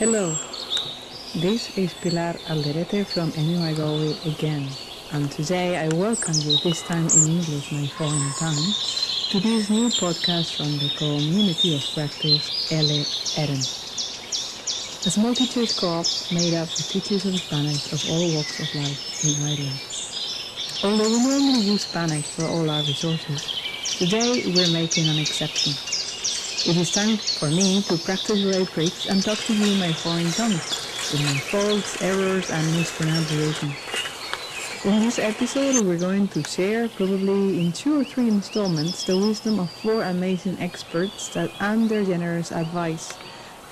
Hello, this is Pilar Alderete from NUI Galway again, and today I welcome you, this time in English, my foreign tongue, to this new podcast from the Community of Practice LE Eren. A small teachers co-op made up of teachers of Spanish of all walks of life in Ireland. Although we normally use Spanish for all our resources, today we're making an exception. It is time for me to practice what I preach and talk to you in my foreign tongue, with my faults, errors and mispronunciations. In this episode we're going to share, probably in 2 or 3 installments, the wisdom of 4 amazing experts that and their generous advice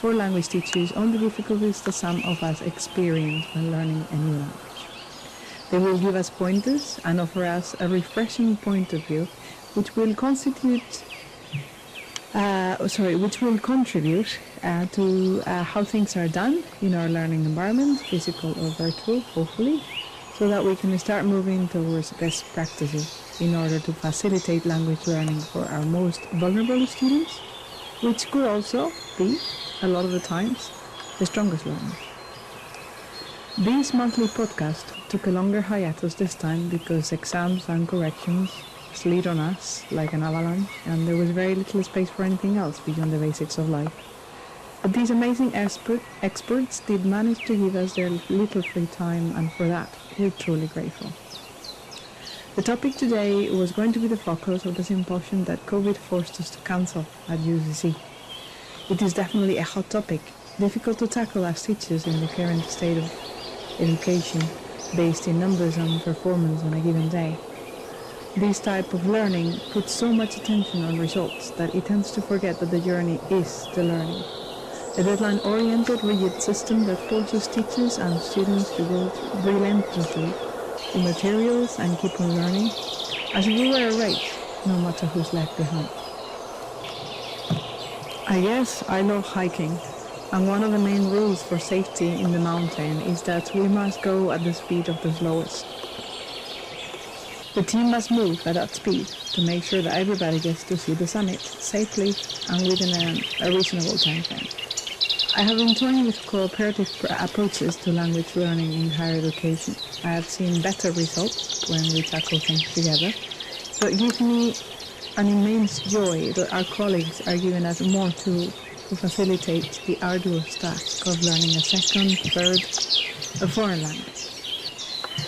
for language teachers on the difficulties that some of us experience when learning a new language. They will give us pointers and offer us a refreshing point of view which will contribute to how things are done in our learning environment, physical or virtual, hopefully, so that we can start moving towards best practices in order to facilitate language learning for our most vulnerable students, which could also be, a lot of the times, the strongest learners. This monthly podcast took a longer hiatus this time because exams and corrections slid on us like an avalanche, and there was very little space for anything else beyond the basics of life. But these amazing experts did manage to give us their little free time, and for that we're truly grateful. The topic today was going to be the focus of the symposium that COVID forced us to cancel at UCC. It is definitely a hot topic, difficult to tackle as teachers in the current state of education, based in numbers and performance on a given day. This type of learning puts so much attention on results that it tends to forget that the journey is the learning. A deadline-oriented, rigid system that forces teachers and students to go relentlessly through materials and keep on learning, as if we were a race, no matter who's left behind. I guess I love hiking, and one of the main rules for safety in the mountain is that we must go at the speed of the slowest. The team must move at that speed to make sure that everybody gets to see the summit safely and within a reasonable time frame. I have been toying with cooperative approaches to language learning in higher education. I have seen better results when we tackle things together, but it gives me an immense joy that our colleagues are giving us more tools to facilitate the arduous task of learning a second, third, or foreign language.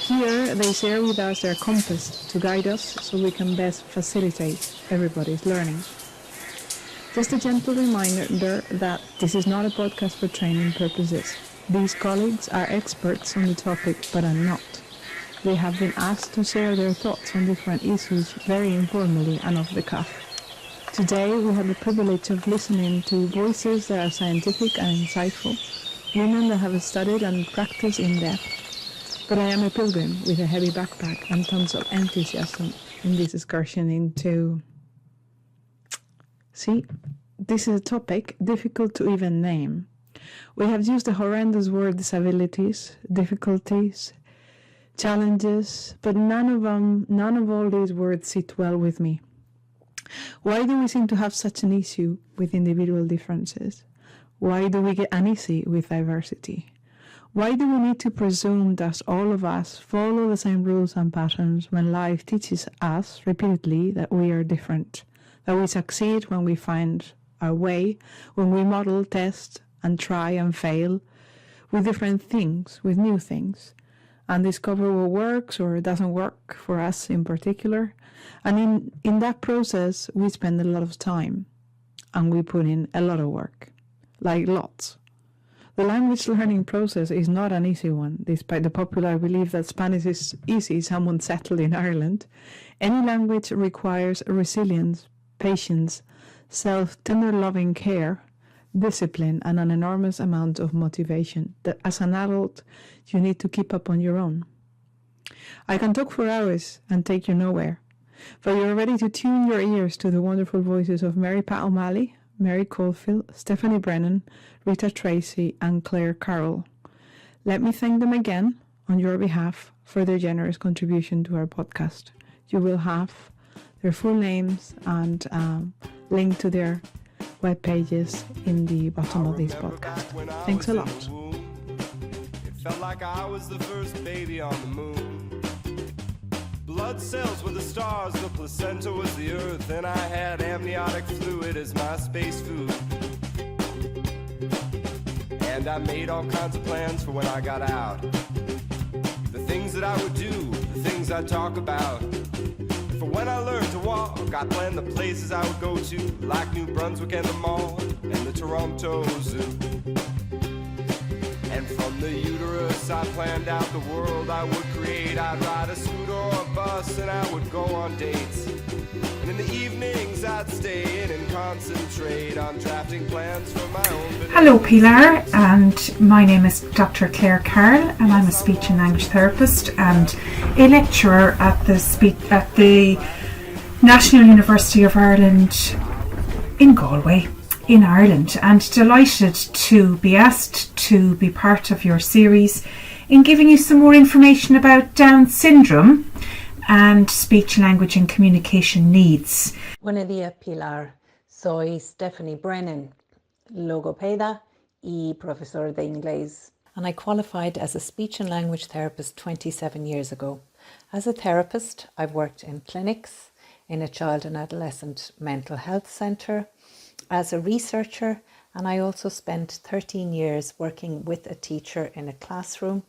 Here they share with us their compass to guide us so we can best facilitate everybody's learning. Just a gentle reminder that this is not a podcast for training purposes. These colleagues are experts on the topic, but are not. They have been asked to share their thoughts on different issues very informally and off the cuff. Today we have the privilege of listening to voices that are scientific and insightful, women that have studied and practiced in depth. But I am a pilgrim with a heavy backpack and tons of enthusiasm in this excursion into... See, this is a topic difficult to even name. We have used the horrendous word disabilities, difficulties, challenges, but none of all these words sit well with me. Why do we seem to have such an issue with individual differences? Why do we get uneasy with diversity? Why do we need to presume that all of us follow the same rules and patterns when life teaches us repeatedly that we are different, that we succeed when we find our way, when we model, test, and try and fail with different things, with new things, and discover what works or doesn't work for us in particular. And in that process, we spend a lot of time, and we put in a lot of work, like lots. The language learning process is not an easy one, despite the popular belief that Spanish is easy, someone settled in Ireland. Any language requires resilience, patience, tender loving care, discipline, and an enormous amount of motivation that as an adult you need to keep up on your own. I can talk for hours and take you nowhere, but you're ready to tune your ears to the wonderful voices of Mary Pat O'Malley, Mary Caulfield, Stephanie Brennan, Rita Tracy, and Claire Carroll. Let me thank them again on your behalf for their generous contribution to our podcast. You will have their full names and link to their web pages in the bottom of this podcast. Thanks a lot. It felt like I was the first baby on the moon. Blood cells were the stars, the placenta was the earth, and I had amniotic fluid as my space food. And I made all kinds of plans for when I got out. The things that I would do, the things I'd talk about. For when I learned to walk, I planned the places I would go to, like New Brunswick and the mall, and the Toronto Zoo. And from the uterus I planned out the world I would create. I'd ride a scooter or a bus and I would go on dates. And in the evenings I'd stay in and concentrate on drafting plans for my own. Hello Pilar, and my name is Dr. Claire Carroll, and I'm a speech and language therapist and a lecturer at the National University of Ireland in Galway, in Ireland, and delighted to be asked to be part of your series in giving you some more information about Down syndrome and speech, language and communication needs. Buenos días, Pilar. Soy Stephanie Brennan, logopeda y profesor de inglés. And I qualified as a speech and language therapist 27 years ago. As a therapist, I've worked in clinics, in a child and adolescent mental health centre, as a researcher, and I also spent 13 years working with a teacher in a classroom,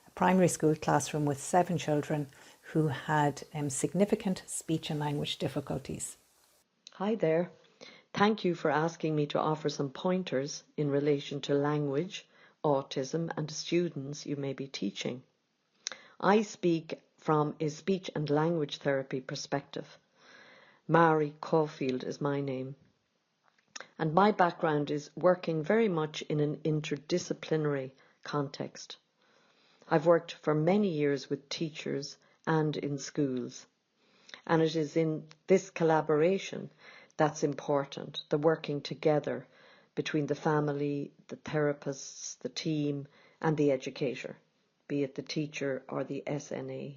a primary school classroom with 7 children who had significant speech and language difficulties. Hi there. Thank you for asking me to offer some pointers in relation to language, autism and students you may be teaching. I speak from a speech and language therapy perspective. Mary Caulfield is my name. And my background is working very much in an interdisciplinary context. I've worked for many years with teachers and in schools. And it is in this collaboration that's important, the working together between the family, the therapists, the team and the educator, be it the teacher or the SNA.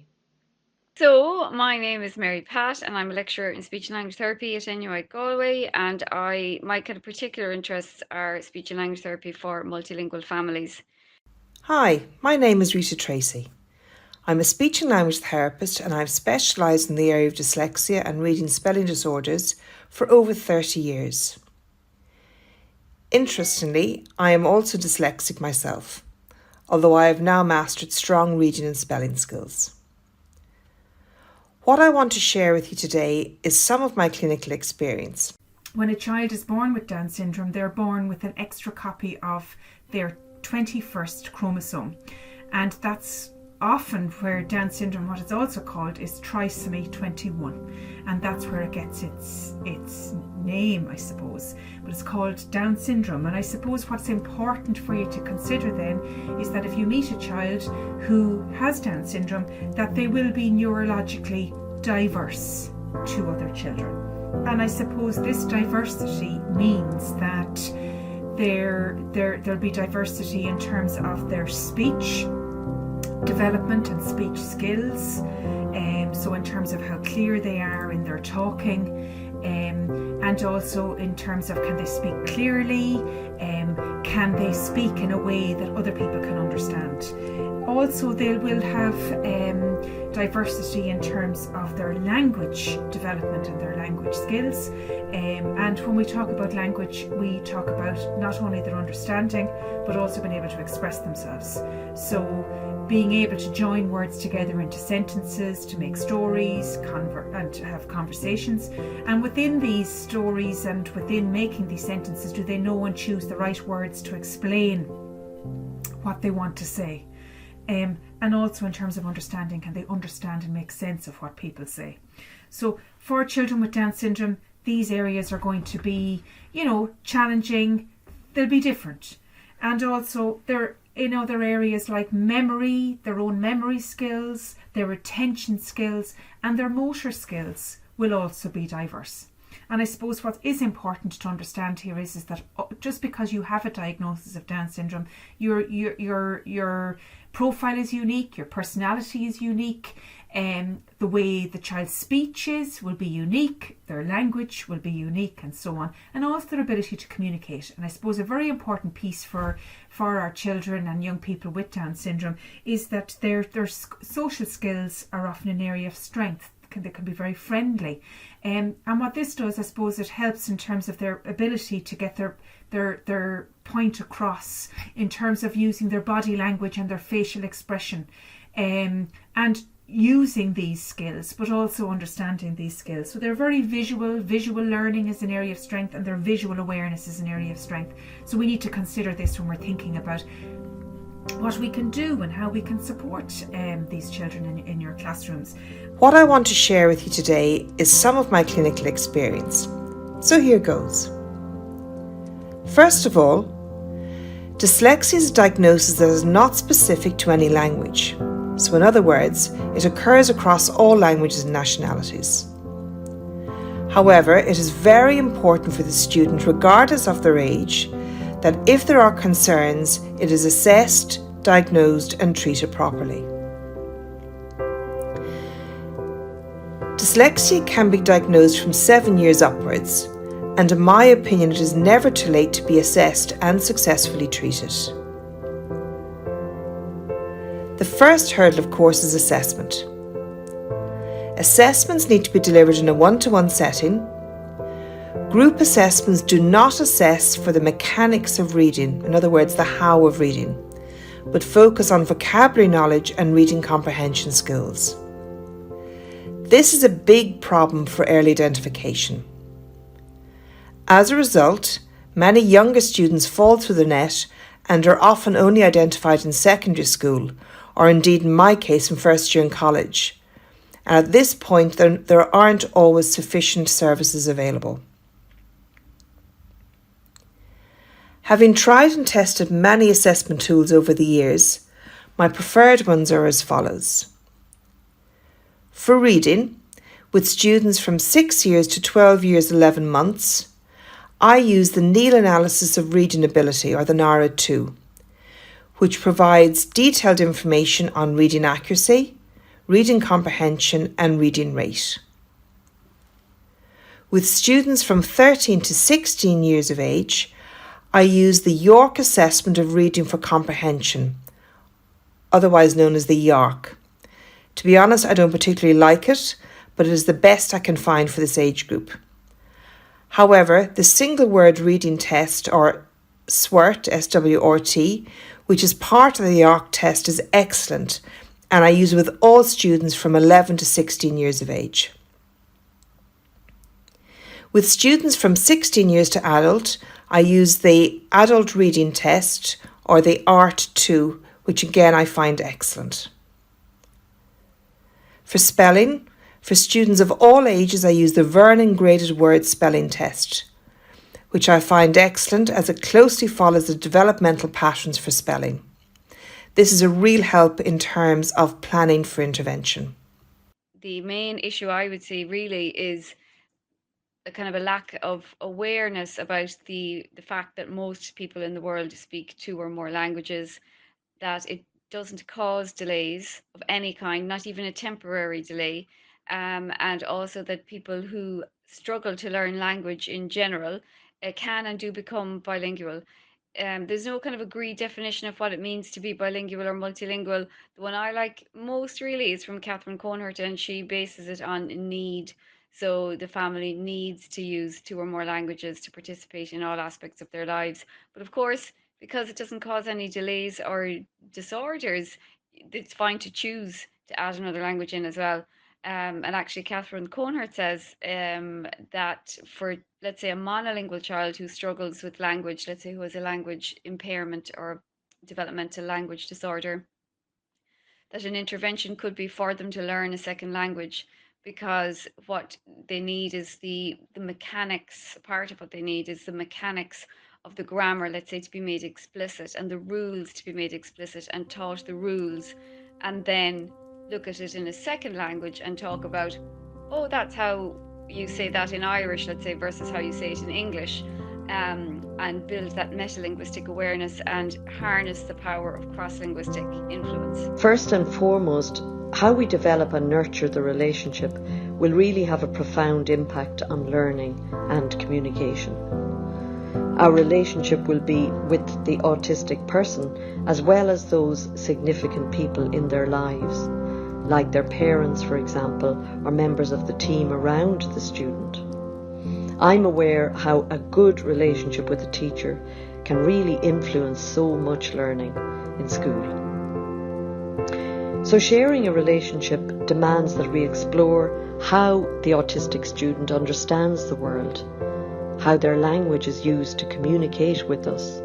So, my name is Mary Pat and I'm a lecturer in speech and language therapy at NUI Galway, and my kind of particular interests are speech and language therapy for multilingual families. Hi, my name is Rita Tracy. I'm a speech and language therapist and I've specialised in the area of dyslexia and reading spelling disorders for over 30 years. Interestingly, I am also dyslexic myself, although I have now mastered strong reading and spelling skills. What I want to share with you today is some of my clinical experience. When a child is born with Down syndrome, they're born with an extra copy of their 21st chromosome, and that's often where Down syndrome, what it's also called, is trisomy 21, and that's where it gets its name, I suppose. But it's called Down syndrome, and I suppose what's important for you to consider then is that if you meet a child who has Down syndrome, that they will be neurologically diverse to other children. And I suppose this diversity means that there'll be diversity in terms of their speech development and speech skills, so in terms of how clear they are in their talking, and also in terms of can they speak clearly, can they speak in a way that other people can understand. Also, they will have diversity in terms of their language development and their language skills. And when we talk about language, we talk about not only their understanding, but also being able to express themselves. So being able to join words together into sentences, to make stories, and to have conversations. And within these stories and within making these sentences, do they know and choose the right words to explain what they want to say? And also in terms of understanding, can they understand and make sense of what people say? So for children with Down syndrome, these areas are going to be, challenging. They'll be different. And also they're in other areas like memory, their own memory skills, their attention skills, and their motor skills will also be diverse. And I suppose what is important to understand here is that just because you have a diagnosis of Down syndrome, your profile is unique, your personality is unique, the way the child's speech will be unique, their language will be unique, and so on, and also their ability to communicate. And I suppose a very important piece for our children and young people with Down syndrome is that their social skills are often an area of strength. They can be very friendly, and what this does, I suppose, it helps in terms of their ability to get their point across in terms of using their body language and their facial expression, and using these skills, but also understanding these skills. So they're very visual. Visual learning is an area of strength, and their visual awareness is an area of strength. So we need to consider this when we're thinking about what we can do and how we can support these children in your classrooms. What I want to share with you today is some of my clinical experience. So here goes. First of all, dyslexia is a diagnosis that is not specific to any language. So in other words, it occurs across all languages and nationalities. However, it is very important for the student, regardless of their age, that if there are concerns, it is assessed, diagnosed and treated properly. Dyslexia can be diagnosed from 7 years upwards, and in my opinion it is never too late to be assessed and successfully treated. The first hurdle, of course, is assessment. Assessments need to be delivered in a one-to-one setting. Group assessments do not assess for the mechanics of reading, in other words, the how of reading, but focus on vocabulary knowledge and reading comprehension skills. This is a big problem for early identification. As a result, many younger students fall through the net and are often only identified in secondary school, or indeed in my case in first year in college. And at this point there aren't always sufficient services available. Having tried and tested many assessment tools over the years, my preferred ones are as follows. For reading, with students from 6 years to 12 years 11 months, I use the Neale Analysis of Reading Ability, or the NARA 2, which provides detailed information on reading accuracy, reading comprehension and reading rate. With students from 13 to 16 years of age, I use the York Assessment of Reading for Comprehension, otherwise known as the YARC. To be honest, I don't particularly like it, but it is the best I can find for this age group. However, the single word reading test, or SWRT, SWRT, which is part of the YARC test, is excellent, and I use it with all students from 11 to 16 years of age. With students from 16 years to adult, I use the Adult Reading Test, or the ART2, which again I find excellent. For spelling, for students of all ages, I use the Vernon Graded Word Spelling Test, which I find excellent as it closely follows the developmental patterns for spelling. This is a real help in terms of planning for intervention. The main issue I would say really is a kind of a lack of awareness about the fact that most people in the world speak 2 or more languages, that it doesn't cause delays of any kind, not even a temporary delay, and also that people who struggle to learn language in general can and do become bilingual. There's no kind of agreed definition of what it means to be bilingual or multilingual. The one I like most really is from Catherine Conhart, and she bases it on need. So the family needs to use 2 or more languages to participate in all aspects of their lives. But of course, because it doesn't cause any delays or disorders, it's fine to choose to add another language in as well. And actually, Catherine Conhart says that for, let's say, a monolingual child who struggles with language, let's say who has a language impairment or developmental language disorder, that an intervention could be for them to learn a second language, because what they need is the mechanics. Part of what they need is the mechanics of the grammar, let's say, to be made explicit, and the rules to be made explicit and taught the rules, and then look at it in a second language and talk about, oh, that's how you say that in Irish, let's say, versus how you say it in English, and build that metalinguistic awareness and harness the power of cross-linguistic influence? First and foremost, how we develop and nurture the relationship will really have a profound impact on learning and communication. Our relationship will be with the autistic person as well as those significant people in their lives, like their parents, for example, or members of the team around the student. I'm aware how a good relationship with a teacher can really influence so much learning in school. So sharing a relationship demands that we explore how the autistic student understands the world, how their language is used to communicate with us,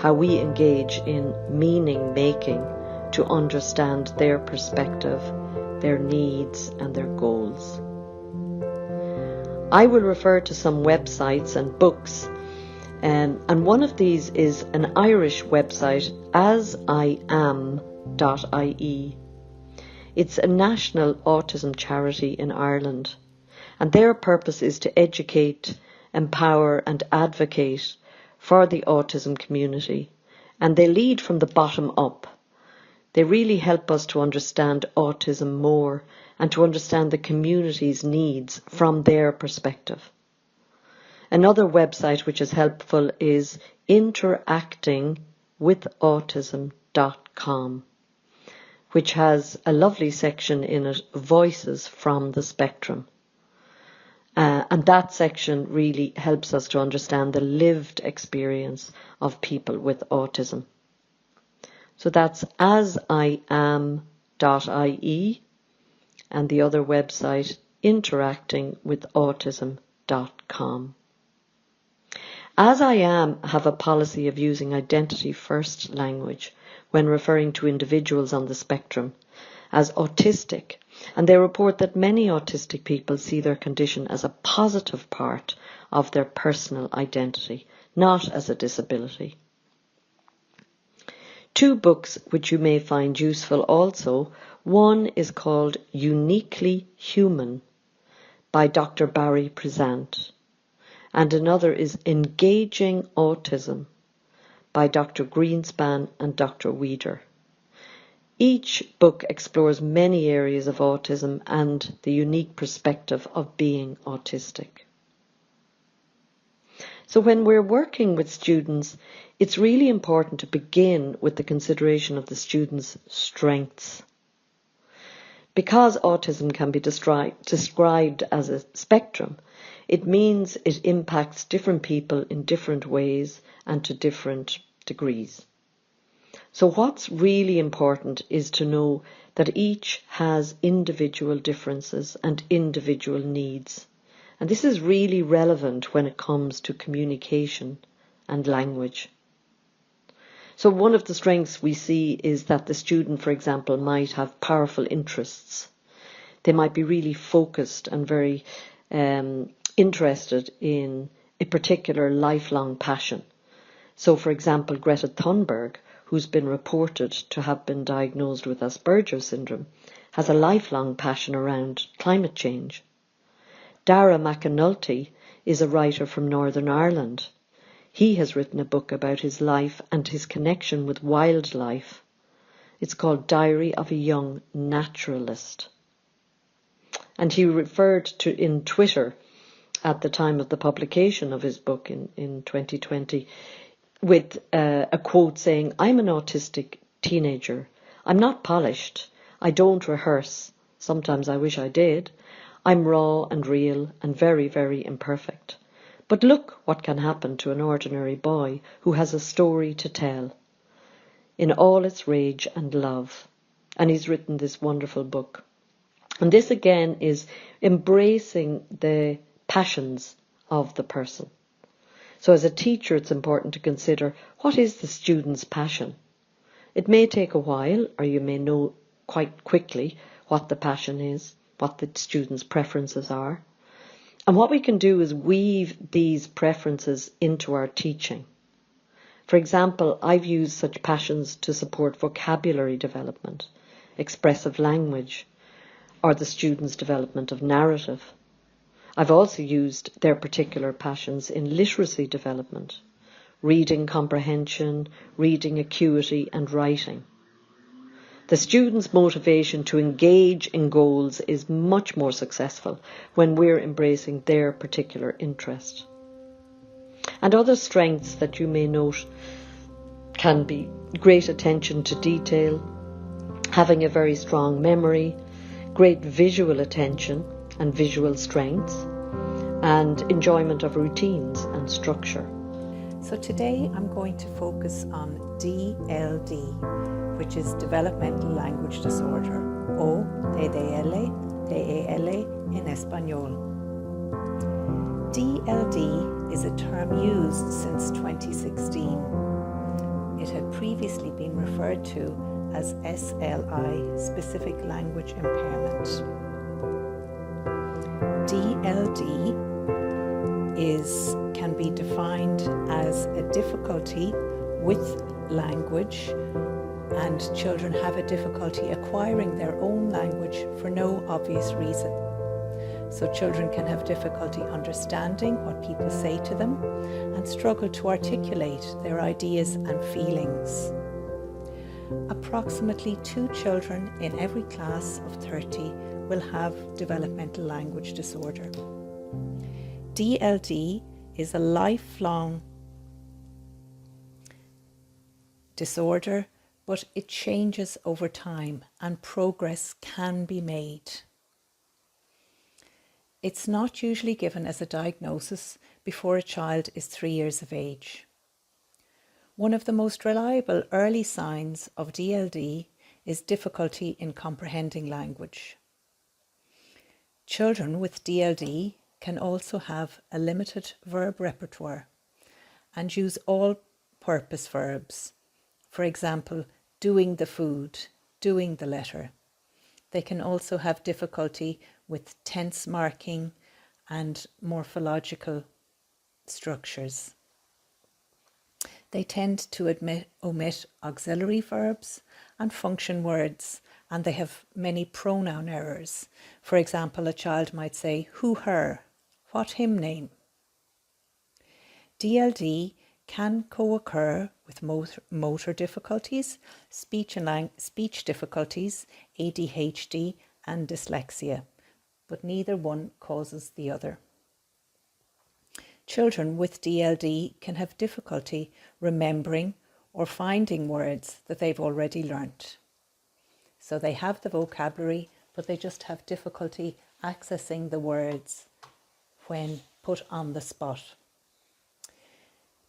how we engage in meaning making to understand their perspective, their needs and their goals. I will refer to some websites and books, and one of these is an Irish website, asiam.ie. It's a national autism charity in Ireland, and their purpose is to educate, empower and advocate for the autism community, and they lead from the bottom up. They really help us to understand autism more and to understand the community's needs from their perspective. Another website which is helpful is interactingwithautism.com, which has a lovely section in it, Voices from the Spectrum. And that section really helps us to understand the lived experience of people with autism. So that's asiam.ie, and the other website, interactingwithautism.com. ASIAM have a policy of using identity-first language when referring to individuals on the spectrum as autistic, and they report that many autistic people see their condition as a positive part of their personal identity, not as a disability. Two books which you may find useful also. One is called Uniquely Human by Dr. Barry Prezant, and another is Engaging Autism by Dr. Greenspan and Dr. Weider. Each book explores many areas of autism and the unique perspective of being autistic. So when we're working with students, it's really important to begin with the consideration of the student's strengths. Because autism can be described as a spectrum, it means it impacts different people in different ways and to different degrees. So what's really important is to know that each has individual differences and individual needs. And this is really relevant when it comes to communication and language. So one of the strengths we see is that the student, for example, might have powerful interests. They might be really focused and very interested in a particular lifelong passion. So, for example, Greta Thunberg, who's been reported to have been diagnosed with Asperger's syndrome, has a lifelong passion around climate change. Dara McAnulty is a writer from Northern Ireland. He has written a book about his life and his connection with wildlife. It's called Diary of a Young Naturalist. And he referred to in Twitter at the time of the publication of his book in 2020 with a quote saying, "I'm an autistic teenager. I'm not polished. I don't rehearse. Sometimes I wish I did. I'm raw and real and very, very imperfect. But look what can happen to an ordinary boy who has a story to tell in all its rage and love." And he's written this wonderful book. And this again is embracing the passions of the person. So as a teacher, it's important to consider, what is the student's passion? It may take a while, or you may know quite quickly what the passion is, what the student's preferences are. And what we can do is weave these preferences into our teaching. For example, I've used such passions to support vocabulary development, expressive language, or the student's development of narrative. I've also used their particular passions in literacy development, reading comprehension, reading acuity and writing. The student's motivation to engage in goals is much more successful when we're embracing their particular interest. And other strengths that you may note can be great attention to detail, having a very strong memory, great visual attention and visual strengths, and enjoyment of routines and structure. So today I'm going to focus on DLD, which is Developmental Language Disorder, o DDL en español. DLD is a term used since 2016. It had previously been referred to as SLI, Specific Language Impairment. DLD can be defined as a difficulty with language, and children have a difficulty acquiring their own language for no obvious reason. So children can have difficulty understanding what people say to them and struggle to articulate their ideas and feelings. Approximately 2 children in every class of 30 will have developmental language disorder. DLD is a lifelong disorder, but it changes over time and progress can be made. It's not usually given as a diagnosis before a child is 3 years of age. One of the most reliable early signs of DLD is difficulty in comprehending language. Children with DLD can also have a limited verb repertoire and use all-purpose verbs. For example, doing the food, doing the letter. They can also have difficulty with tense marking and morphological structures. They tend to omit auxiliary verbs and function words, and they have many pronoun errors. For example, a child might say, who, her, what, him, name. DLD can co-occur with motor difficulties, speech difficulties, ADHD and dyslexia, but neither one causes the other. Children with DLD can have difficulty remembering or finding words that they've already learnt. So they have the vocabulary, but they just have difficulty accessing the words when put on the spot.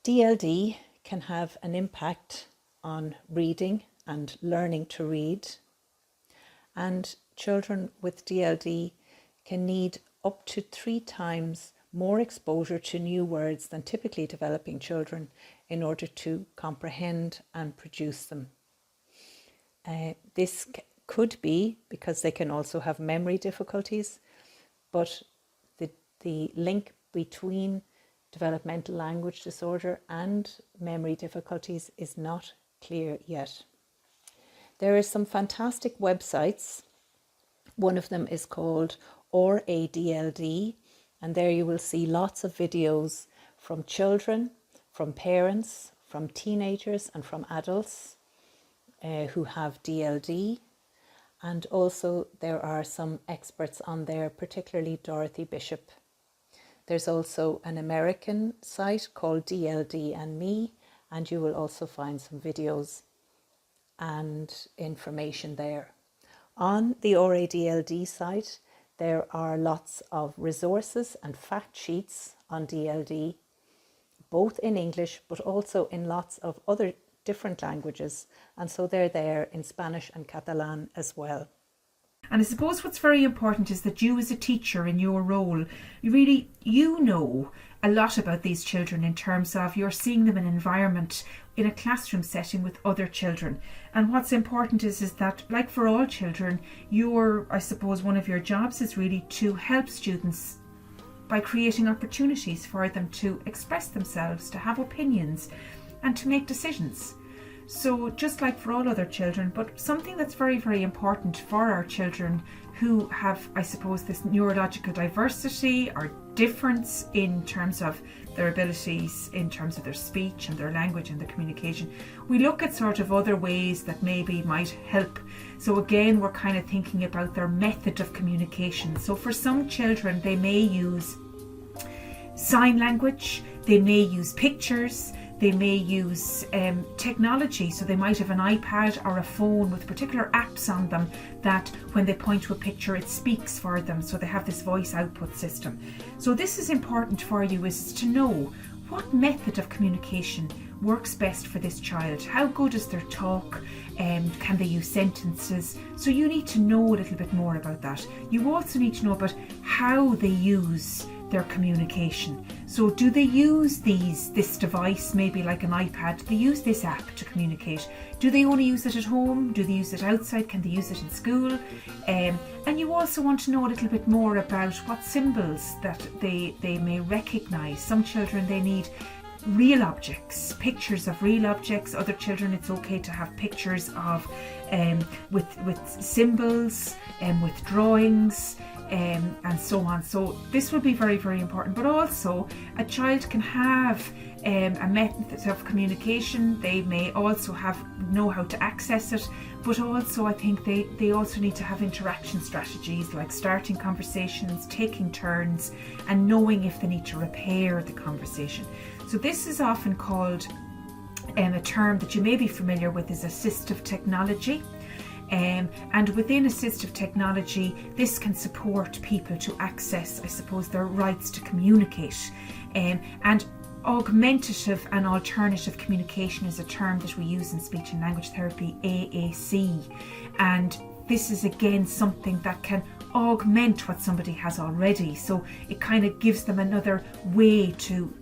DLD can have an impact on reading and learning to read, and children with DLD can need up to 3 times more exposure to new words than typically developing children in order to comprehend and produce them. This could be because they can also have memory difficulties, but the link between developmental language disorder and memory difficulties is not clear yet. There are some fantastic websites. One of them is called ORADLD, and there you will see lots of videos from children, from parents, from teenagers and from adults who have DLD. And also there are some experts on there, particularly Dorothy Bishop. There's also an American site called DLD and Me, and you will also find some videos and information there. On the ORADLD site, there are lots of resources and fact sheets on DLD, both in English, but also in lots of other different languages. And so they're there in Spanish and Catalan as well. And I suppose what's very important is that you as a teacher in your role, you know a lot about these children in terms of you're seeing them in an environment in a classroom setting with other children. And what's important is that, like for all children, I suppose one of your jobs is really to help students by creating opportunities for them to express themselves, to have opinions and to make decisions. So just like for all other children, but something that's very, very important for our children who have, I suppose, this neurological diversity or difference in terms of their abilities, in terms of their speech and their language and their communication. We look at sort of other ways that maybe might help. So again, we're kind of thinking about their method of communication. So for some children, they may use sign language, they may use pictures, they may use technology. So they might have an iPad or a phone with particular apps on them that when they point to a picture, it speaks for them. So they have this voice output system. So this is important for you, is to know what method of communication works best for this child. How good is their talk? Can they use sentences? So you need to know a little bit more about that. You also need to know about how they use their communication. So do they use this device, maybe like an iPad? Do they use this app to communicate? Do they only use it at home? Do they use it outside? Can they use it in school? And you also want to know a little bit more about what symbols that they may recognize. Some children, they need real objects, pictures of real objects. Other children, it's okay to have pictures of with symbols and with drawings. And so on. So this will be very, very important. But also, a child can have a method of communication. They may also know how to access it. But also, I think they also need to have interaction strategies, like starting conversations, taking turns, and knowing if they need to repair the conversation. So this is often called, a term that you may be familiar with, is assistive technology. And within assistive technology, this can support people to access, I suppose, their rights to communicate. And augmentative and alternative communication is a term that we use in speech and language therapy, AAC. And this is again something that can augment what somebody has already. So it kind of gives them another way to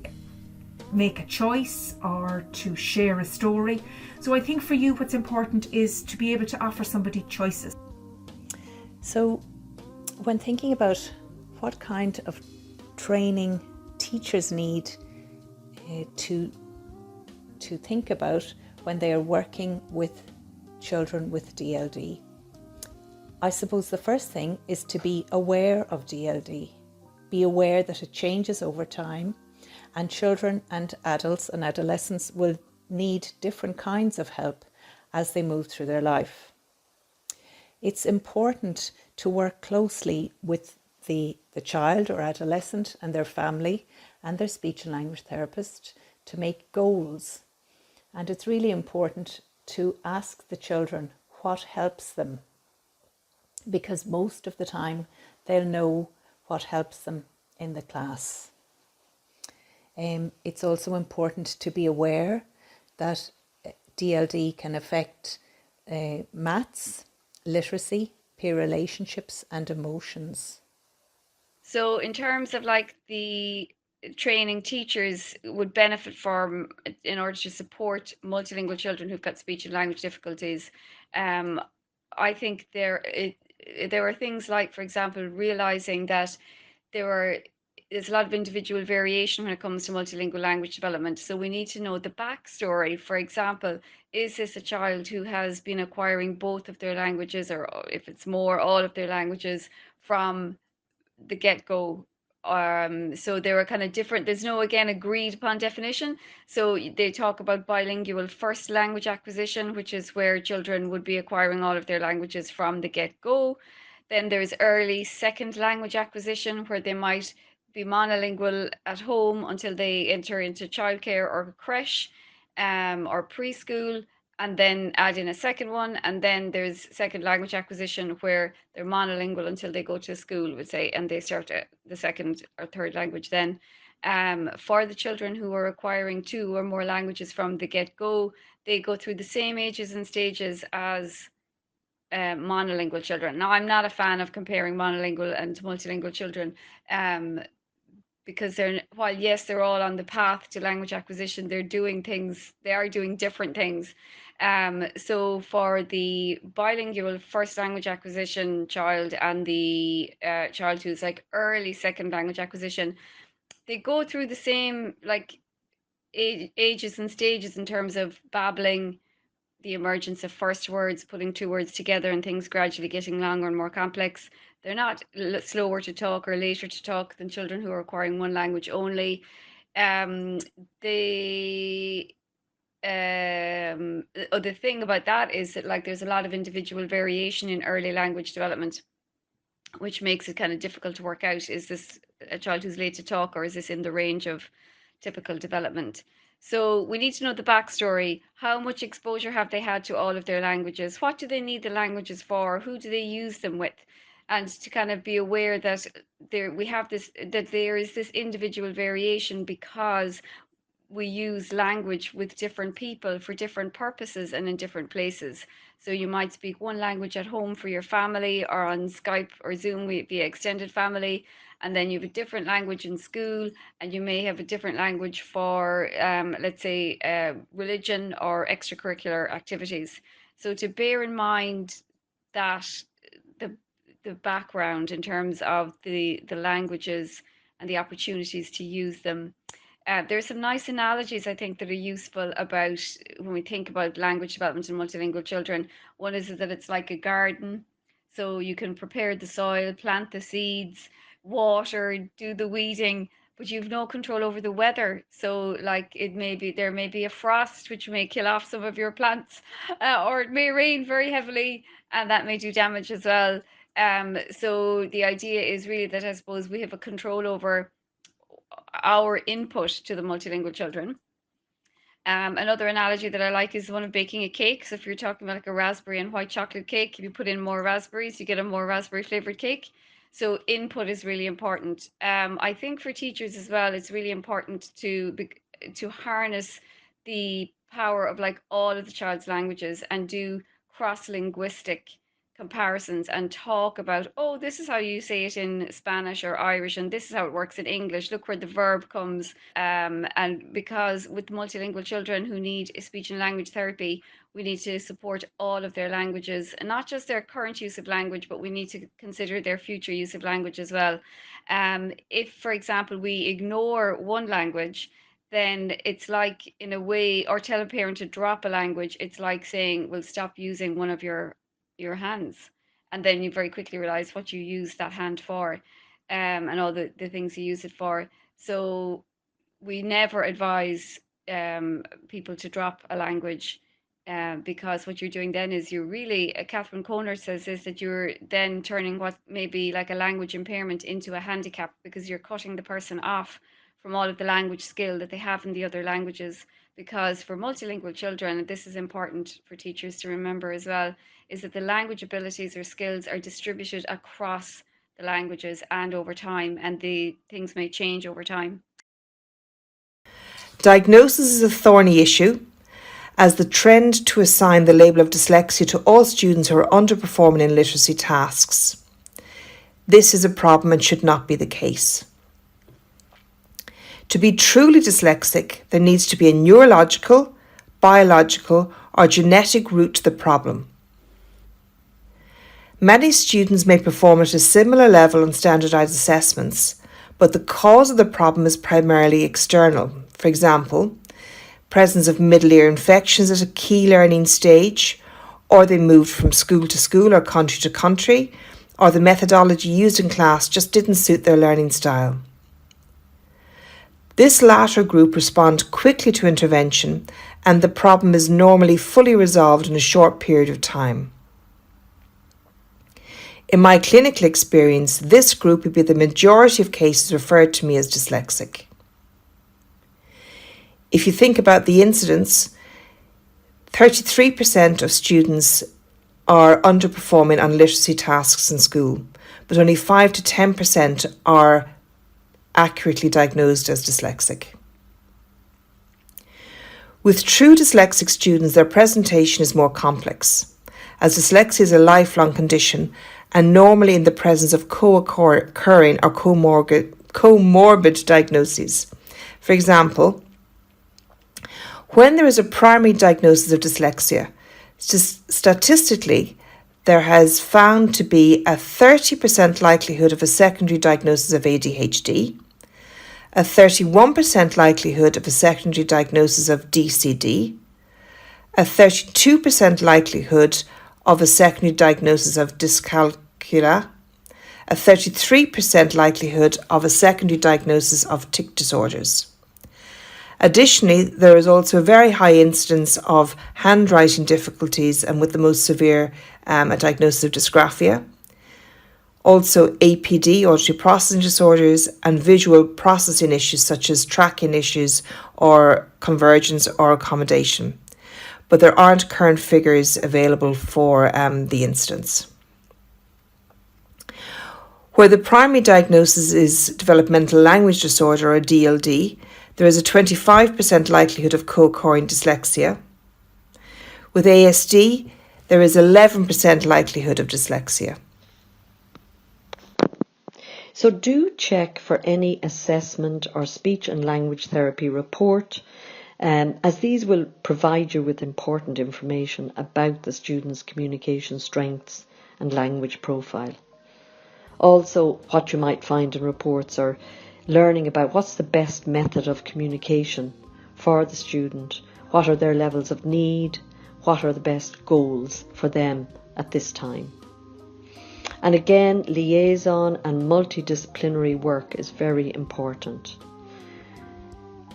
make a choice or to share a story. So I think for you, what's important is to be able to offer somebody choices. So when thinking about what kind of training teachers need to think about when they are working with children with DLD, I suppose the first thing is to be aware of DLD. Be aware that it changes over time, and children and adults and adolescents will need different kinds of help as they move through their life. It's important to work closely with the child or adolescent and their family and their speech and language therapist to make goals. And it's really important to ask the children what helps them, because most of the time they'll know what helps them in the class. It's also important to be aware that DLD can affect maths, literacy, peer relationships and emotions. So in terms of like the training teachers would benefit from in order to support multilingual children who've got speech and language difficulties, I think there are things like, for example, realizing that there's a lot of individual variation when it comes to multilingual language development. So we need to know the backstory. For example, is this a child who has been acquiring both of their languages, or if it's more, all of their languages from the get-go? So there are kind of different, there's no, again, agreed upon definition. So they talk about bilingual first language acquisition, which is where children would be acquiring all of their languages from the get-go. Then there's early second language acquisition, where they might be monolingual at home until they enter into childcare or creche or preschool, and then add in a second one. And then there's second language acquisition, where they're monolingual until they go to school, would say, and they start the second or third language then. For the children who are acquiring 2 or more languages from the get-go, they go through the same ages and stages as monolingual children. Now, I'm not a fan of comparing monolingual and multilingual children, because while yes, they're all on the path to language acquisition, they are doing different things. So for the bilingual first language acquisition child and the child who's like early second language acquisition, they go through the same like ages and stages in terms of babbling, the emergence of first words, putting two words together and things gradually getting longer and more complex. They're not slower to talk or later to talk than children who are acquiring one language only. The other thing about that is that like there's a lot of individual variation in early language development, which makes it kind of difficult to work out, is this a child who's late to talk, or is this in the range of typical development? So we need to know the backstory. How much exposure have they had to all of their languages? What do they need the languages for? Who do they use them with? And to kind of be aware that there is this individual variation, because we use language with different people for different purposes and in different places. So you might speak one language at home for your family, or on Skype or Zoom via extended family, and then you have a different language in school, and you may have a different language for, let's say, religion or extracurricular activities. So to bear in mind that the background in terms of the languages and the opportunities to use them. There's some nice analogies, I think, that are useful about when we think about language development in multilingual children. One is that it's like a garden. So you can prepare the soil, plant the seeds, water, do the weeding, but you've no control over the weather. So like there may be a frost, which may kill off some of your plants, or it may rain very heavily, and that may do damage as well. So the idea is really that I suppose we have a control over our input to the multilingual children. Another analogy that I like is one of baking a cake. So if you're talking about like a raspberry and white chocolate cake, if you put in more raspberries, you get a more raspberry flavored cake. So input is really important. I think for teachers as well, it's really important to harness the power of like all of the child's languages and do cross-linguistic comparisons and talk about, oh, this is how you say it in Spanish or Irish, and this is how it works in English. Look where the verb comes. And because with multilingual children who need speech and language therapy, we need to support all of their languages, and not just their current use of language, but we need to consider their future use of language as well. If, for example, we ignore one language, then it's like, in a way, or tell a parent to drop a language, it's like saying, well, stop using one of your hands, and then you very quickly realize what you use that hand for, and all the things you use it for. So we never advise people to drop a language, because what you're doing then is you're really, Catherine Kohner says this, that you're then turning what may be like a language impairment into a handicap, because you're cutting the person off from all of the language skill that they have in the other languages. Because for multilingual children, and this is important for teachers to remember as well, is that the language abilities or skills are distributed across the languages and over time, and the things may change over time. Diagnosis is a thorny issue, as the trend to assign the label of dyslexia to all students who are underperforming in literacy tasks. This is a problem and should not be the case. To be truly dyslexic, there needs to be a neurological, biological, or genetic root to the problem. Many students may perform at a similar level on standardised assessments, but the cause of the problem is primarily external. For example, presence of middle ear infections at a key learning stage, or they moved from school to school or country to country, or the methodology used in class just didn't suit their learning style. This latter group respond quickly to intervention, and the problem is normally fully resolved in a short period of time. In my clinical experience, this group would be the majority of cases referred to me as dyslexic. If you think about the incidence, 33% of students are underperforming on literacy tasks in school, but only 5 to 10% are accurately diagnosed as dyslexic. With true dyslexic students, their presentation is more complex, as dyslexia is a lifelong condition and normally in the presence of co-occurring or comorbid diagnoses. For example, when there is a primary diagnosis of dyslexia, statistically, there has found to be a 30% likelihood of a secondary diagnosis of ADHD, a 31% likelihood of a secondary diagnosis of DCD, a a 32% likelihood of a secondary diagnosis of dyscalculia, a 33% likelihood of a secondary diagnosis of tic disorders. Additionally, there is also a very high incidence of handwriting difficulties, and with the most severe, a diagnosis of dysgraphia. Also APD, auditory processing disorders, and visual processing issues such as tracking issues or convergence or accommodation. But there aren't current figures available for the incidence. Where the primary diagnosis is developmental language disorder, or DLD, there is a 25% likelihood of co-occurring dyslexia. With ASD, there is 11% likelihood of dyslexia. So do check for any assessment or speech and language therapy report, as these will provide you with important information about the student's communication strengths and language profile. Also, what you might find in reports are learning about what's the best method of communication for the student, what are their levels of need, what are the best goals for them at this time. And again, liaison and multidisciplinary work is very important.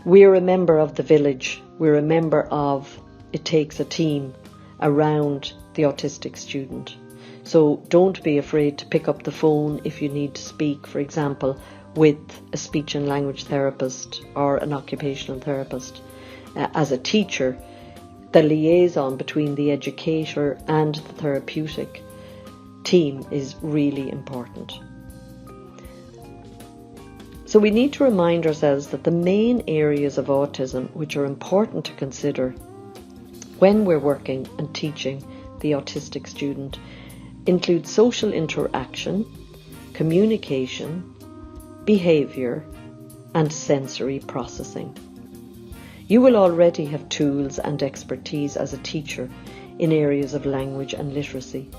We're a member of the village. We're a member of it takes a team around the autistic student. So don't be afraid to pick up the phone if you need to speak, for example, with a speech and language therapist or an occupational therapist. As a teacher, the liaison between the educator and the therapeutic team is really important. So we need to remind ourselves that the main areas of autism which are important to consider when we're working and teaching the autistic student include social interaction, communication, behaviour and sensory processing. You will already have tools and expertise as a teacher in areas of language and literacy,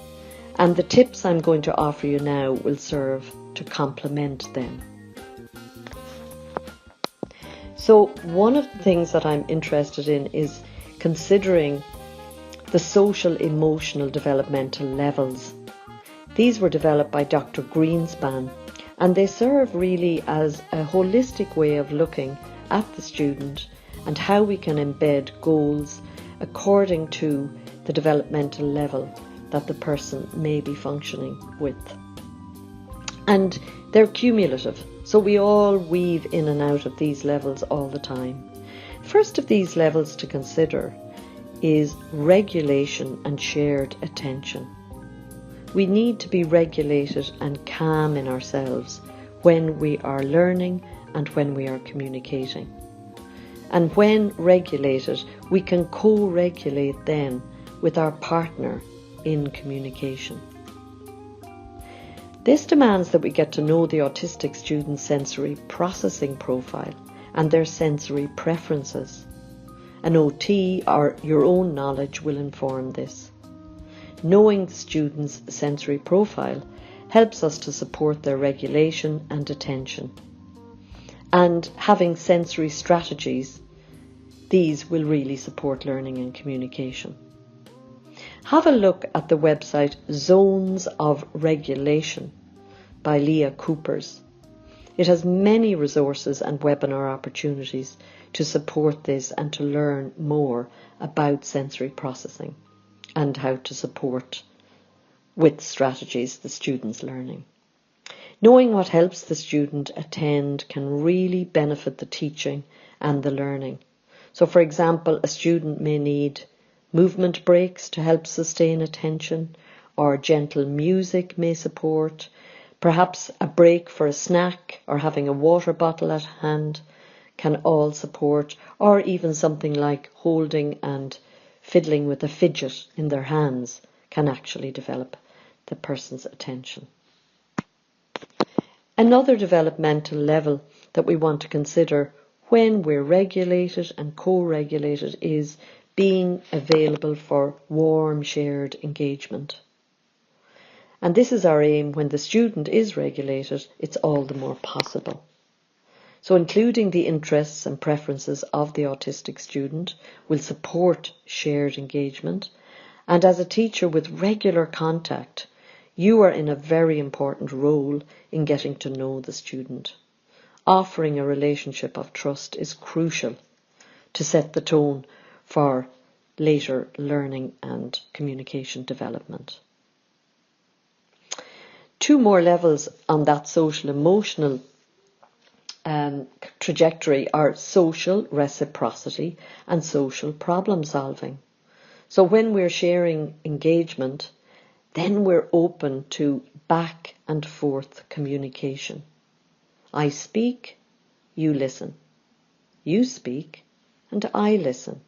and the tips I'm going to offer you now will serve to complement them. So one of the things that I'm interested in is considering the social emotional developmental levels. These were developed by Dr. Greenspan, and they serve really as a holistic way of looking at the student and how we can embed goals according to the developmental level that the person may be functioning with. And they're cumulative, so we all weave in and out of these levels all the time. First of these levels to consider is regulation and shared attention. We need to be regulated and calm in ourselves when we are learning and when we are communicating. And when regulated, we can co-regulate then with our partner in communication. This demands that we get to know the autistic student's sensory processing profile and their sensory preferences. An OT or your own knowledge will inform this. Knowing the student's sensory profile helps us to support their regulation and attention. And having sensory strategies, these will really support learning and communication. Have a look at the website Zones of Regulation by Leah Coopers. It has many resources and webinar opportunities to support this and to learn more about sensory processing and how to support with strategies the student's learning. Knowing what helps the student attend can really benefit the teaching and the learning. So for example, a student may need movement breaks to help sustain attention, or gentle music may support, perhaps a break for a snack or having a water bottle at hand can all support, or even something like holding and fiddling with a fidget in their hands can actually develop the person's attention. Another developmental level that we want to consider when we're regulated and co-regulated is being available for warm shared engagement. And this is our aim. When the student is regulated, it's all the more possible. So including the interests and preferences of the autistic student will support shared engagement. And as a teacher with regular contact, you are in a very important role in getting to know the student. Offering a relationship of trust is crucial to set the tone for later learning and communication development. 2 more levels on that social emotional trajectory are social reciprocity and social problem solving. So when we're sharing engagement, then we're open to back and forth communication. I speak, you listen. You speak, and I listen.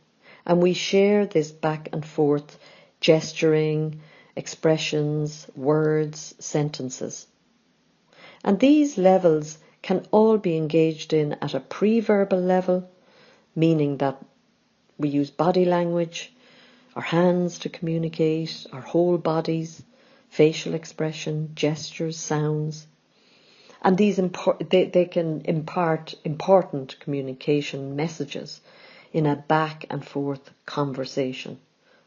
And we share this back and forth gesturing, expressions, words, sentences. And these levels can all be engaged in at a pre-verbal level, meaning that we use body language, our hands to communicate, our whole bodies, facial expression, gestures, sounds. And these they can impart important communication messages in a back and forth conversation.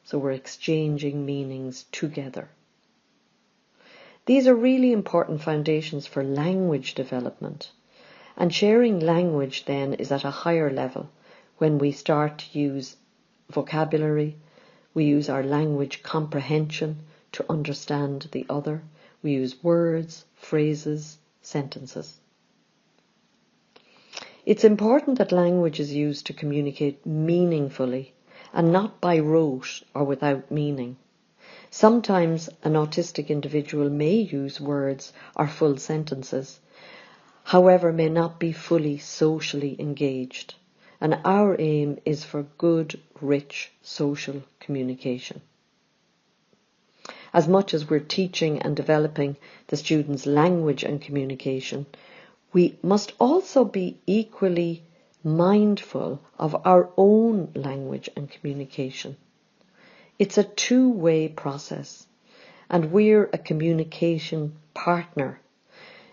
So we're exchanging meanings together. These are really important foundations for language development. And sharing language then is at a higher level when we start to use vocabulary, we use our language comprehension to understand the other, we use words, phrases, sentences. It's important that language is used to communicate meaningfully and not by rote or without meaning. Sometimes an autistic individual may use words or full sentences, however may not be fully socially engaged. And our aim is for good, rich social communication. As much as we're teaching and developing the students' language and communication, we must also be equally mindful of our own language and communication. It's a two-way process, and we're a communication partner.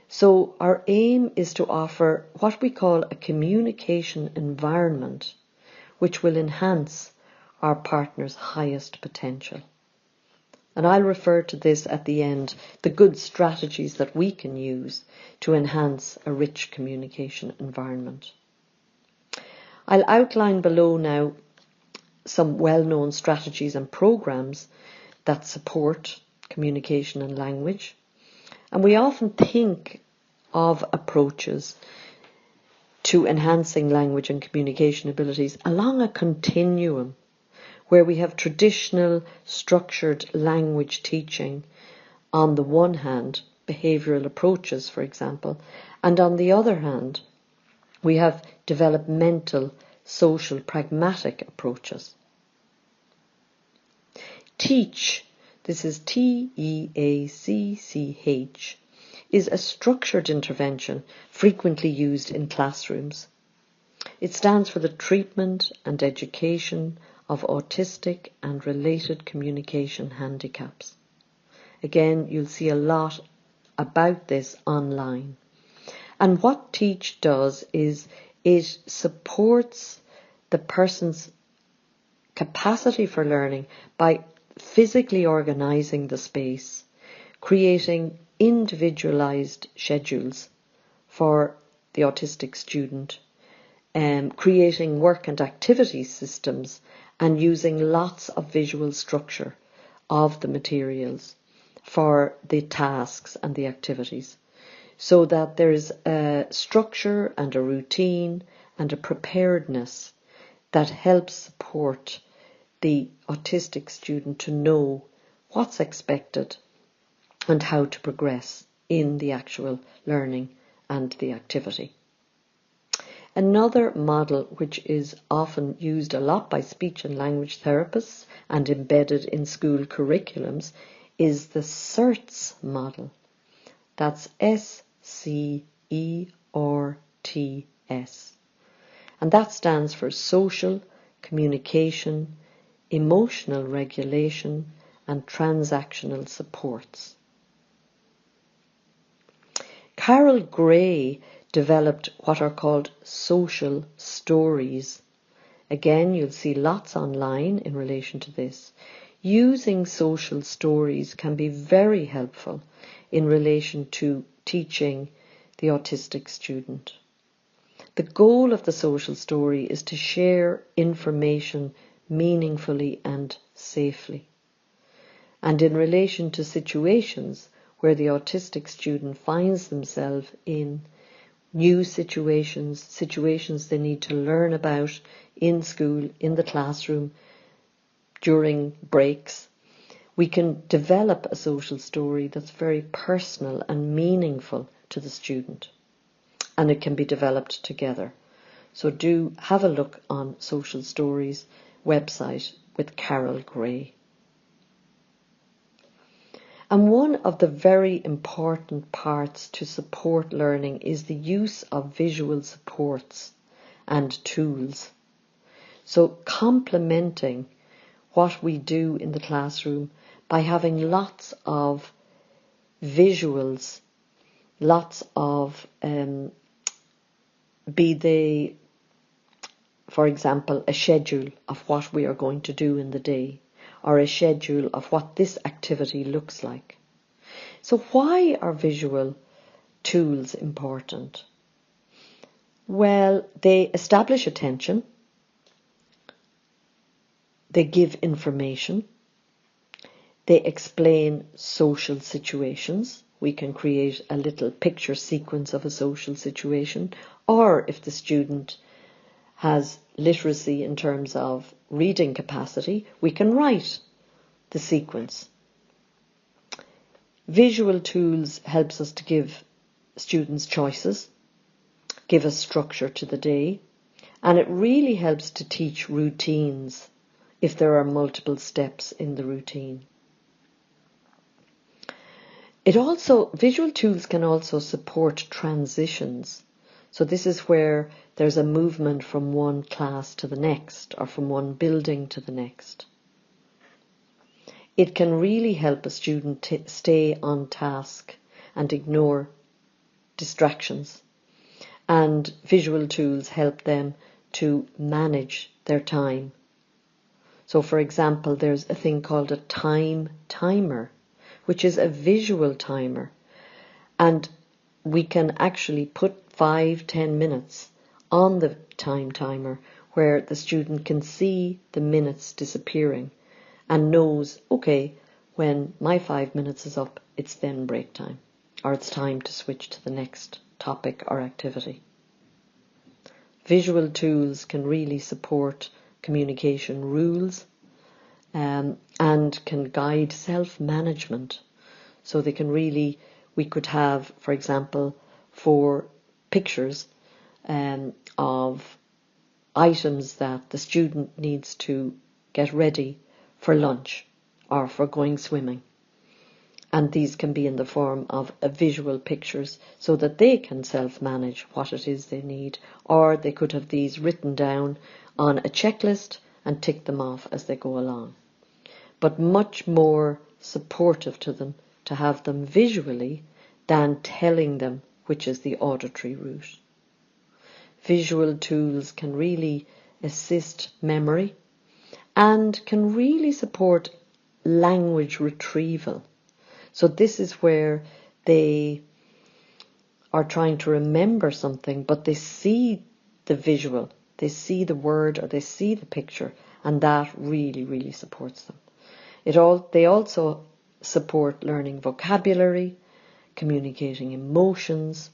So our aim is to offer what we call a communication environment, which will enhance our partner's highest potential. And I'll refer to this at the end, the good strategies that we can use to enhance a rich communication environment. I'll outline below now some well-known strategies and programs that support communication and language. And we often think of approaches to enhancing language and communication abilities along a continuum where we have traditional structured language teaching on the one hand, behavioural approaches for example, and on the other hand we have developmental social pragmatic approaches. Teach, this is TEACCH, is a structured intervention frequently used in classrooms. It stands for the treatment and education of autistic and related communication handicaps. Again, you'll see a lot about this online. And what Teach does is it supports the person's capacity for learning by physically organising the space, creating individualised schedules for the autistic student, creating work and activity systems, and using lots of visual structure of the materials for the tasks and the activities, so that there is a structure and a routine and a preparedness that helps support the autistic student to know what's expected and how to progress in the actual learning and the activity. Another model which is often used a lot by speech and language therapists and embedded in school curriculums is the SERTS model. That's SCERTS. And that stands for Social, Communication, Emotional Regulation and Transactional Supports. Carol Gray developed what are called social stories. Again, you'll see lots online in relation to this. Using social stories can be very helpful in relation to teaching the autistic student. The goal of the social story is to share information meaningfully and safely. And in relation to situations where the autistic student finds themselves in new situations they need to learn about in school, in the classroom, during breaks, we can develop a social story that's very personal and meaningful to the student. And it can be developed together. So do have a look on Social Stories website with Carol Gray. And one of the very important parts to support learning is the use of visual supports and tools. So complementing what we do in the classroom by having lots of visuals, lots of, be they, for example, a schedule of what we are going to do in the day, or a schedule of what this activity looks like. So why are visual tools important? Well, they establish attention, they give information, they explain social situations. We can create a little picture sequence of a social situation, or if the student has literacy in terms of reading capacity, we can write the sequence. Visual tools helps us to give students choices, give us structure to the day, and it really helps to teach routines if there are multiple steps in the routine. Visual tools can also support transitions. So this is where there's a movement from one class to the next, or from one building to the next. It can really help a student stay on task and ignore distractions. And visual tools help them to manage their time. So for example, there's a thing called a time timer, which is a visual timer. And we can actually put 5-10 minutes on the time timer where the student can see the minutes disappearing and knows, okay, when my 5 minutes is up, it's then break time, or it's time to switch to the next topic or activity. Visual tools can really support communication rules and can guide self-management. So they can really, we could have, for example, 4 pictures of items that the student needs to get ready for lunch or for going swimming. And these can be in the form of visual pictures so that they can self-manage what it is they need. Or they could have these written down on a checklist and tick them off as they go along. But much more supportive to them to have them visually than telling them which is the auditory route. Visual tools can really assist memory and can really support language retrieval. So this is where they are trying to remember something, but they see the visual, they see the word or they see the picture, and that really, really supports them. They also support learning vocabulary, communicating emotions,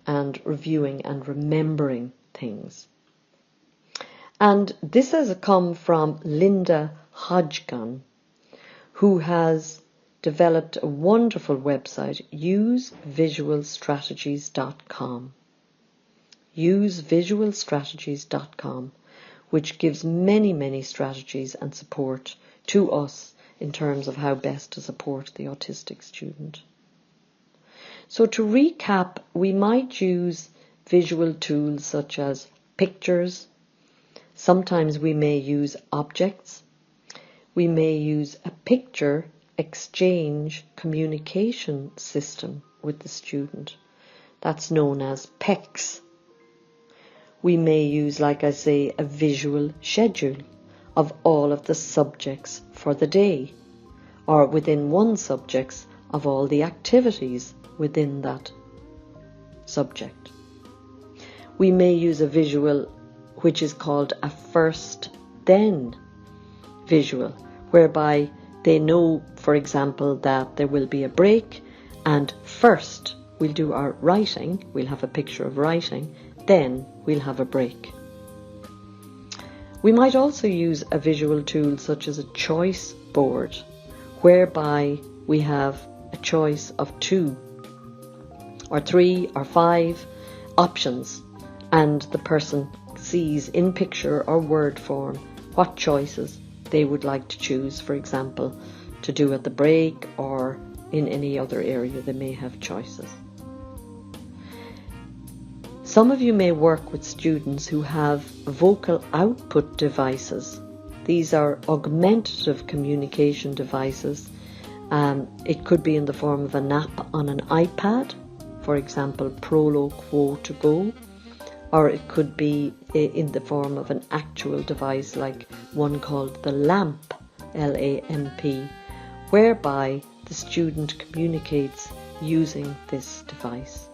and reviewing and remembering things. And this has come from Linda Hodgkin, who has developed a wonderful website, usevisualstrategies.com. usevisualstrategies.com, which gives many, many strategies and support to us in terms of how best to support the autistic student. So to recap, we might use visual tools such as pictures. Sometimes we may use objects. We may use a picture exchange communication system with the student That's known as PECS. We may use, like I say, a visual schedule of all of the subjects for the day, or within one subject of all the activities within that subject. We may use a visual which is called a first then visual, whereby they know, for example, that there will be a break, and first we'll do our writing, we'll have a picture of writing, then we'll have a break. We might also use a visual tool such as a choice board, whereby we have a choice of 2 or 3 or 5 options, and the person sees in picture or word form what choices they would like to choose, for example, to do at the break or in any other area they may have choices. Some of you may work with students who have vocal output devices. These are augmentative communication devices. It could be in the form of an app on an iPad, for example, Prolo Quo to Go, or it could be in the form of an actual device like one called the LAMP, L-A-M-P, whereby the student communicates using this device.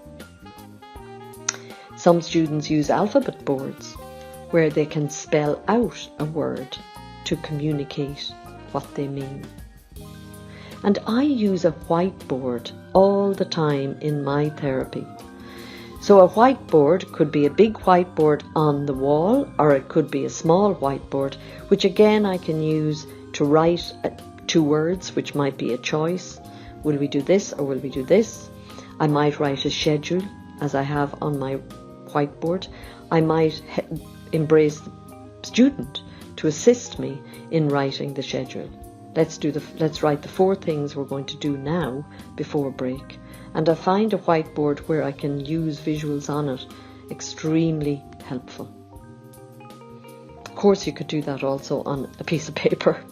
Some students use alphabet boards where they can spell out a word to communicate what they mean. And I use a whiteboard all the time in my therapy. So a whiteboard could be a big whiteboard on the wall, or it could be a small whiteboard, which again I can use to write 2 words, which might be a choice. Will we do this or will we do this? I might write a schedule as I have on my whiteboard. I might embrace the student to assist me in writing the schedule. Let's write the 4 things we're going to do now before break. And I find a whiteboard where I can use visuals on it extremely helpful. Of course, you could do that also on a piece of paper.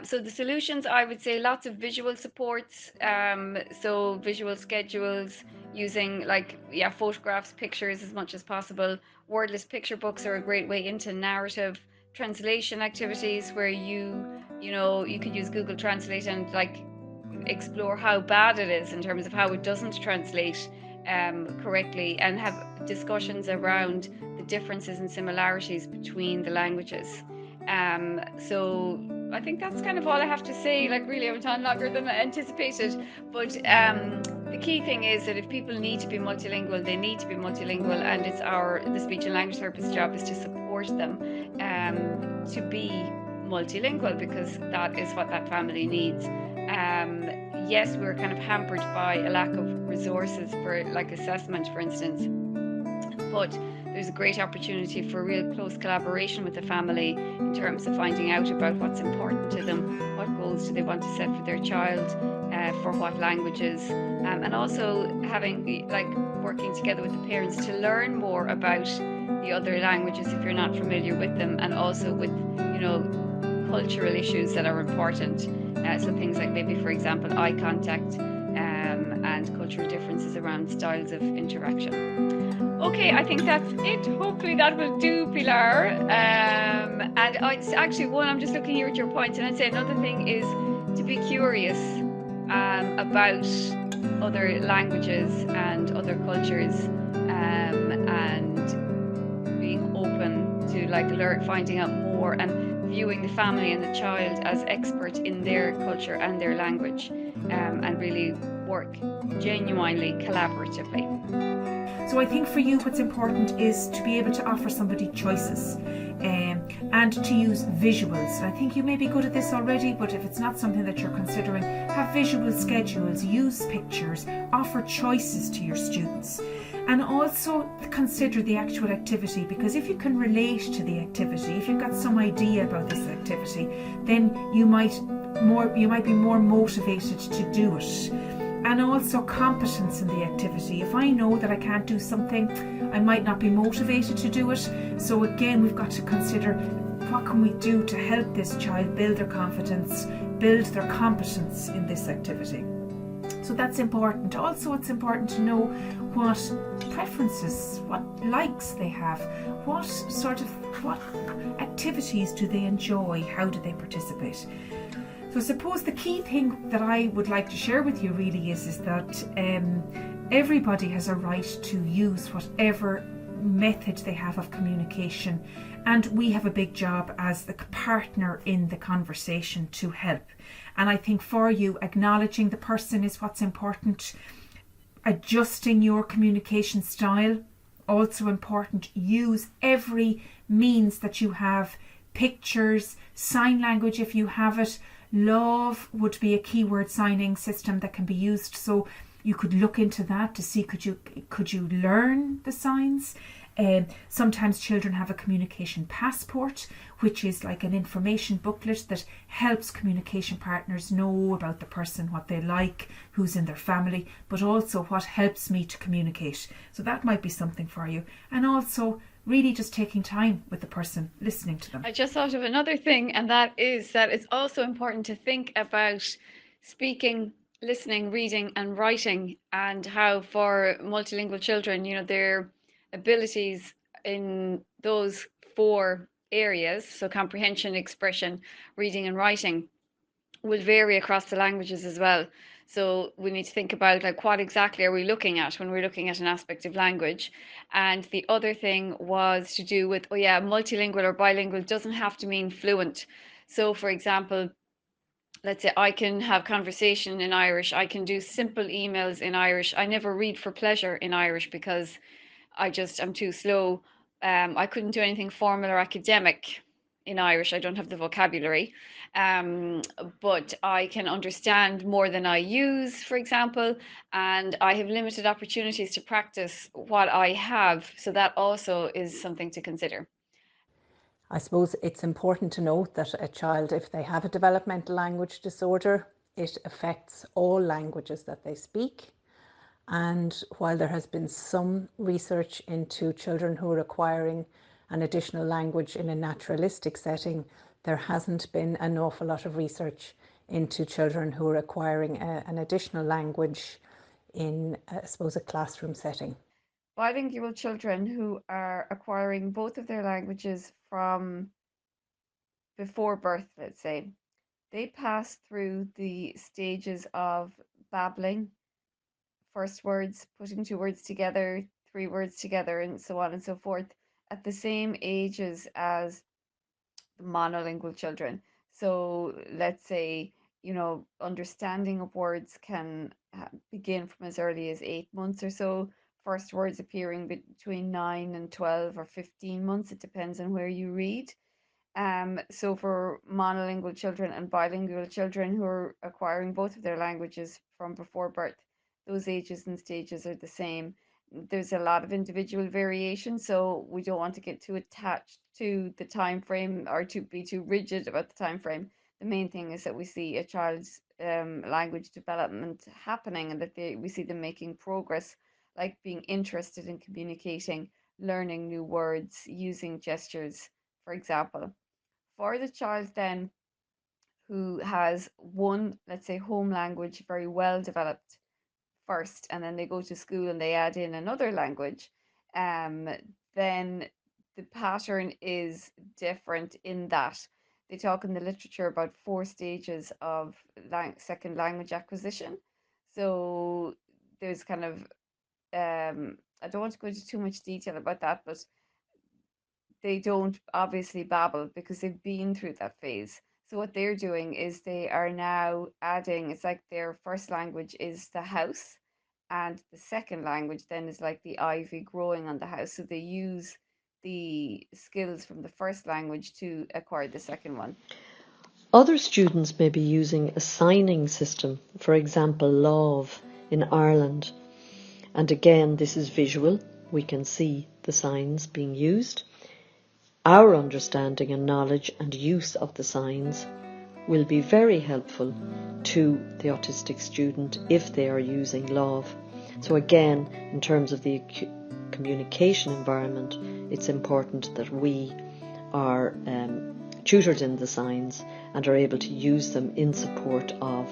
So the solutions, I would say lots of visual supports, so visual schedules using photographs, pictures as much as possible. Wordless picture books are a great way into narrative. Translation activities where you could use Google Translate and explore how bad it is in terms of how it doesn't translate correctly, and have discussions around the differences and similarities between the languages. So I think that's kind of all I have to say. Really, I'm talking longer than I anticipated. But the key thing is that if people need to be multilingual, they need to be multilingual, and it's the speech and language therapist's job is to support them to be multilingual, because that is what that family needs. Yes, we're kind of hampered by a lack of resources for assessment, for instance, but there's a great opportunity for real close collaboration with the family in terms of finding out about what's important to them, what goals do they want to set for their child, for what languages, and also having working together with the parents to learn more about the other languages if you're not familiar with them, and also with cultural issues that are important, so things like maybe, for example, eye contact, and cultural differences around styles of interaction. Okay, I think that's it. Hopefully that will do, Pilar. And it's actually I'm just looking here at your points, and I'd say another thing is to be curious about other languages and other cultures, and being open to finding out more, and viewing the family and the child as expert in their culture and their language, and really work genuinely collaboratively. So I think for you what's important is to be able to offer somebody choices, and to use visuals. And I think you may be good at this already, but if it's not something that you're considering, have visual schedules, use pictures, offer choices to your students. And also consider the actual activity, because if you can relate to the activity, if you've got some idea about this activity, then you might be more motivated to do it. And also competence in the activity. If I know that I can't do something, I might not be motivated to do it. So again, we've got to consider what can we do to help this child build their confidence, build their competence in this activity. So that's important. Also, it's important to know what preferences, what likes they have, what activities do they enjoy, how do they participate. So I suppose the key thing that I would like to share with you really is that everybody has a right to use whatever method they have of communication, and we have a big job as the partner in the conversation to help. And I think for you, acknowledging the person is what's important. Adjusting your communication style, also important. Use every means that you have. Pictures, sign language if you have it. Love would be a keyword signing system that can be used, so you could look into that to see could you learn the signs. Sometimes children have a communication passport, which is like an information booklet that helps communication partners know about the person, what they like, who's in their family, but also what helps me to communicate. So that might be something for you. And also really just taking time with the person, listening to them. I just thought of another thing, and that is that it's also important to think about speaking, listening, reading, and writing, and how for multilingual children, their abilities in those 4 areas, so comprehension, expression, reading, and writing, will vary across the languages as well. So we need to think about what exactly are we looking at when we're looking at an aspect of language. And the other thing was to do with, multilingual or bilingual doesn't have to mean fluent. So for example, let's say I can have conversation in Irish, I can do simple emails in Irish. I never read for pleasure in Irish because I'm too slow. I couldn't do anything formal or academic in Irish. I don't have the vocabulary, but I can understand more than I use, for example, and I have limited opportunities to practice what I have. So that also is something to consider. I suppose it's important to note that a child, if they have a developmental language disorder, it affects all languages that they speak. And while there has been some research into children who are acquiring an additional language in a naturalistic setting, there hasn't been an awful lot of research into children who are acquiring an additional language in, I suppose, a classroom setting. Bilingual children who are acquiring both of their languages from before birth, let's say, they pass through the stages of babbling, first words, putting 2 words together, 3 words together, and so on and so forth, at the same ages as the monolingual children. So let's say, understanding of words can begin from as early as 8 months or so. First words appearing between 9 and 12 or 15 months. It depends on where you read. So for monolingual children and bilingual children who are acquiring both of their languages from before birth, those ages and stages are the same. There's a lot of individual variation, so we don't want to get too attached to the time frame or to be too rigid about the time frame. The main thing is that we see a child's language development happening, and that we see them making progress, like being interested in communicating, learning new words, using gestures, for example. For the child then who has one, let's say, home language very well developed first, and then they go to school and they add in another language, um, then the pattern is different in that they talk in the literature about 4 stages of second language acquisition. So there's kind of, I don't want to go into too much detail about that, but they don't obviously babble because they've been through that phase. So what they're doing is they are now adding, it's like their first language is the house, and the second language then is like the ivy growing on the house. So they use the skills from the first language to acquire the second one. Other students may be using a signing system, for example, Love in Ireland. And again, this is visual. We can see the signs being used. Our understanding and knowledge and use of the signs will be very helpful to the autistic student if they are using Love. So again, in terms of the communication environment, it's important that we are tutored in the signs and are able to use them in support of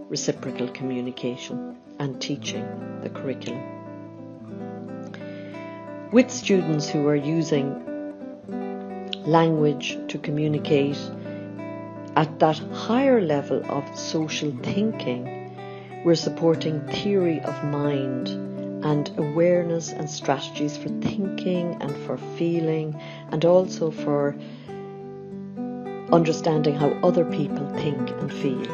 reciprocal communication and teaching the curriculum. With students who are using language to communicate at that higher level of social thinking, we're supporting theory of mind and awareness and strategies for thinking and for feeling, and also for understanding how other people think and feel.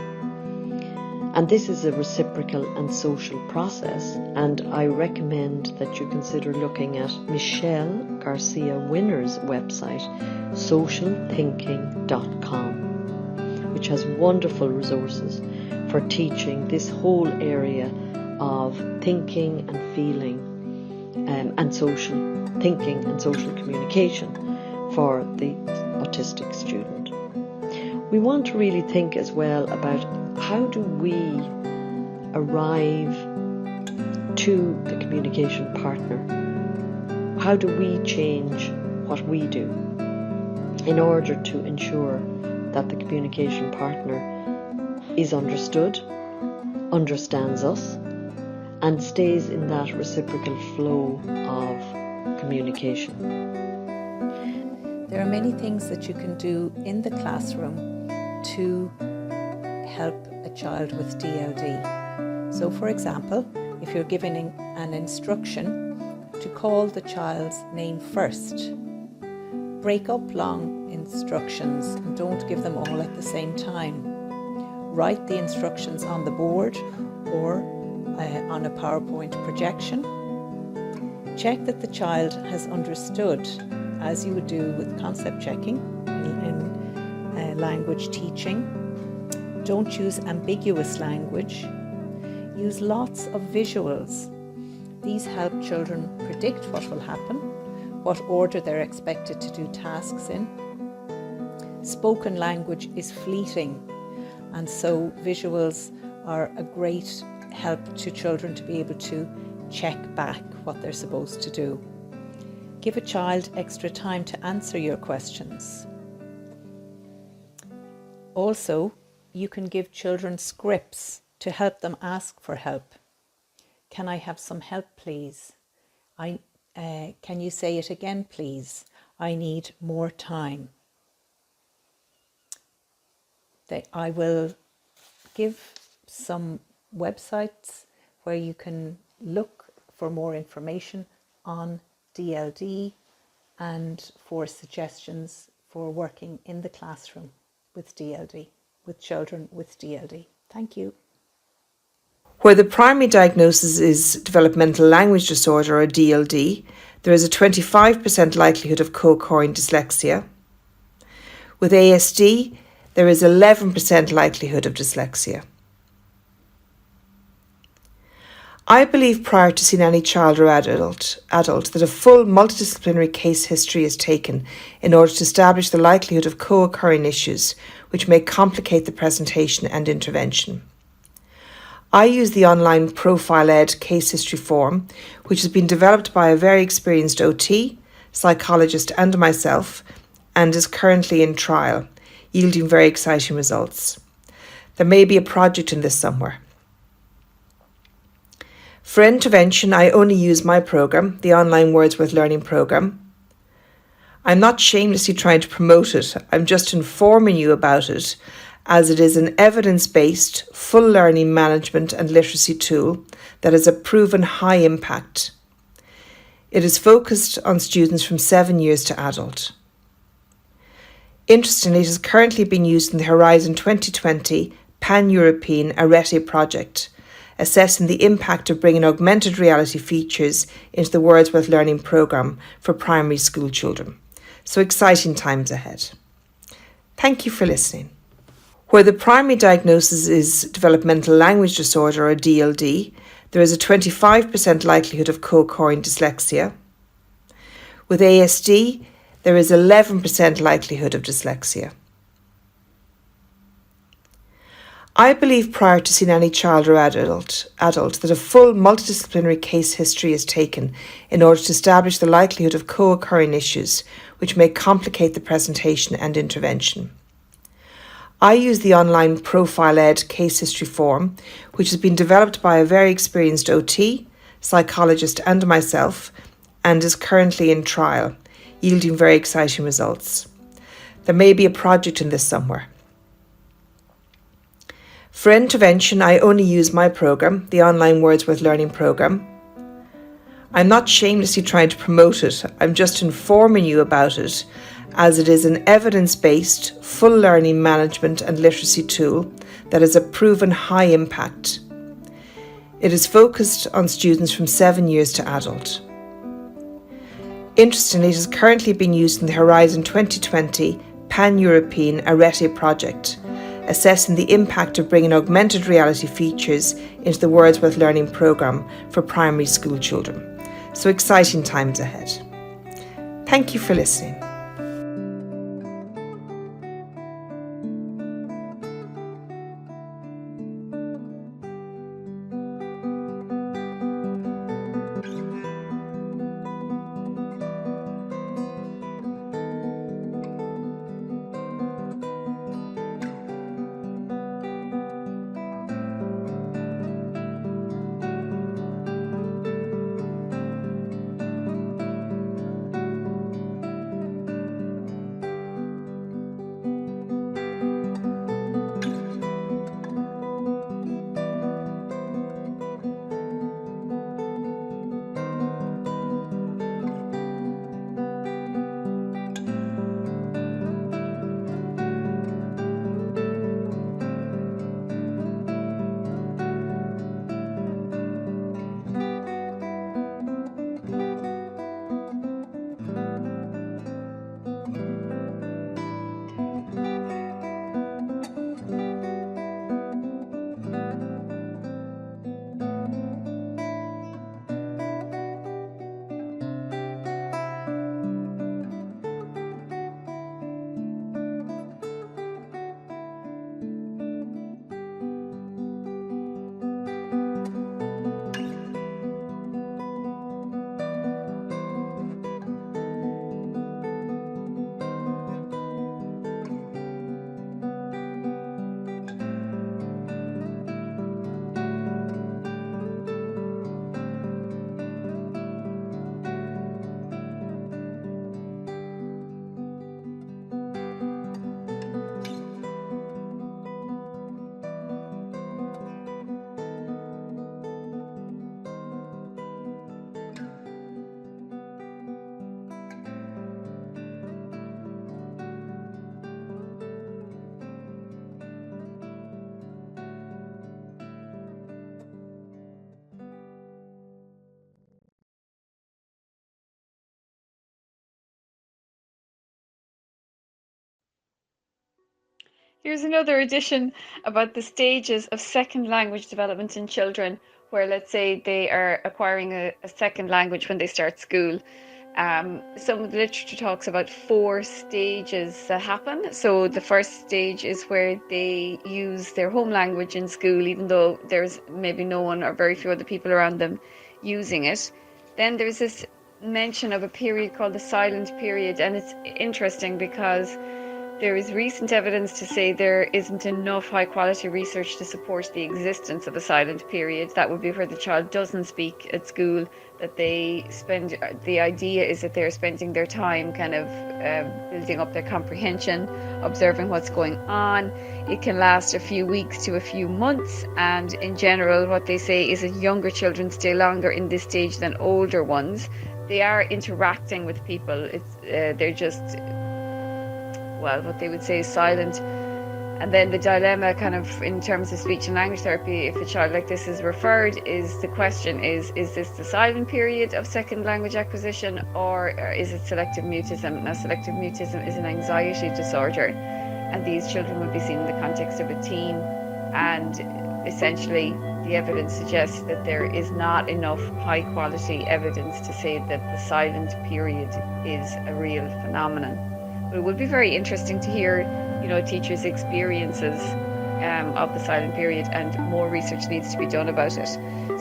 And this is a reciprocal and social process, and I recommend that you consider looking at Michelle Garcia Winner's website, socialthinking.com, which has wonderful resources for teaching this whole area of thinking and feeling and social thinking and social communication for the autistic student. We want to really think as well about how do we arrive to the communication partner? How do we change what we do in order to ensure that the communication partner is understood, understands us, and stays in that reciprocal flow of communication? There are many things that you can do in the classroom to help a child with DLD. So for example, if you're giving an instruction to call the child's name first, break up long instructions and don't give them all at the same time. Write the instructions on the board or on a PowerPoint projection. Check that the child has understood, as you would do with concept checking in language teaching. Don't use ambiguous language. Use lots of visuals. These help children predict what will happen, what order they're expected to do tasks in. Spoken language is fleeting, and so visuals are a great help to children to be able to check back what they're supposed to do. Give a child extra time to answer your questions. Also, you can give children scripts to help them ask for help. Can I have some help, please? Can you say it again, please? I need more time. I will give some websites where you can look for more information on DLD and for suggestions for working in the classroom with DLD, with children with DLD. Thank you. Where the primary diagnosis is developmental language disorder or DLD, there is a 25% likelihood of co-occurring dyslexia. With ASD, there is 11% likelihood of dyslexia. I believe prior to seeing any child or adult that a full multidisciplinary case history is taken in order to establish the likelihood of co-occurring issues which may complicate the presentation and intervention. I use the online ProfileEd case history form, which has been developed by a very experienced OT, psychologist and myself, and is currently in trial, yielding very exciting results. There may be a project in this somewhere. For intervention, I only use my programme, the online Wordsworth Learning Programme. I'm not shamelessly trying to promote it, I'm just informing you about it, as it is an evidence-based, full learning management and literacy tool that has a proven high impact. It is focused on students from 7 years to adult. Interestingly, it is currently being used in the Horizon 2020 Pan-European Arete project, assessing the impact of bringing augmented reality features into the Wordsworth Learning Programme for primary school children. So exciting times ahead. Thank you for listening. Where the primary diagnosis is developmental language disorder or DLD, there is a 25% likelihood of co-occurring dyslexia. With ASD, there is 11% likelihood of dyslexia. I believe prior to seeing any child or adult that a full multidisciplinary case history is taken in order to establish the likelihood of co-occurring issues which may complicate the presentation and intervention. I use the online Profile Ed case history form, which has been developed by a very experienced OT, psychologist and myself, and is currently in trial, yielding very exciting results. There may be a project in this somewhere. For intervention, I only use my programme, the online Wordsworth Learning Programme. I'm not shamelessly trying to promote it, I'm just informing you about it, as it is an evidence-based, full learning management and literacy tool that has a proven high impact. It is focused on students from 7 years to adult. Interestingly, it is currently being used in the Horizon 2020 Pan-European Arete project, assessing the impact of bringing augmented reality features into the Wordsworth Learning Programme for primary school children. So exciting times ahead. Thank you for listening. Here's another edition about the stages of second language development in children, where let's say they are acquiring a second language when they start school. Some of the literature talks about 4 stages that happen. So the first stage is where they use their home language in school, even though there's maybe no one or very few other people around them using it. Then there's this mention of a period called the silent period, and it's interesting because there is recent evidence to say there isn't enough high quality research to support the existence of a silent period. That would be where the child doesn't speak at school, that they spend, the idea is that they're spending their time kind of building up their comprehension, observing what's going on. It can last a few weeks to a few months, and in general what they say is that younger children stay longer in this stage than older ones. They are interacting with people, they're just well, what they would say is silent. And then the dilemma kind of in terms of speech and language therapy, if a child like this is referred, is the question is this the silent period of second language acquisition, or is it selective mutism? Now, selective mutism is an anxiety disorder, and these children would be seen in the context of a team, and essentially the evidence suggests that there is not enough high quality evidence to say that the silent period is a real phenomenon. But it would be very interesting to hear, teachers' experiences of the silent period, and more research needs to be done about it.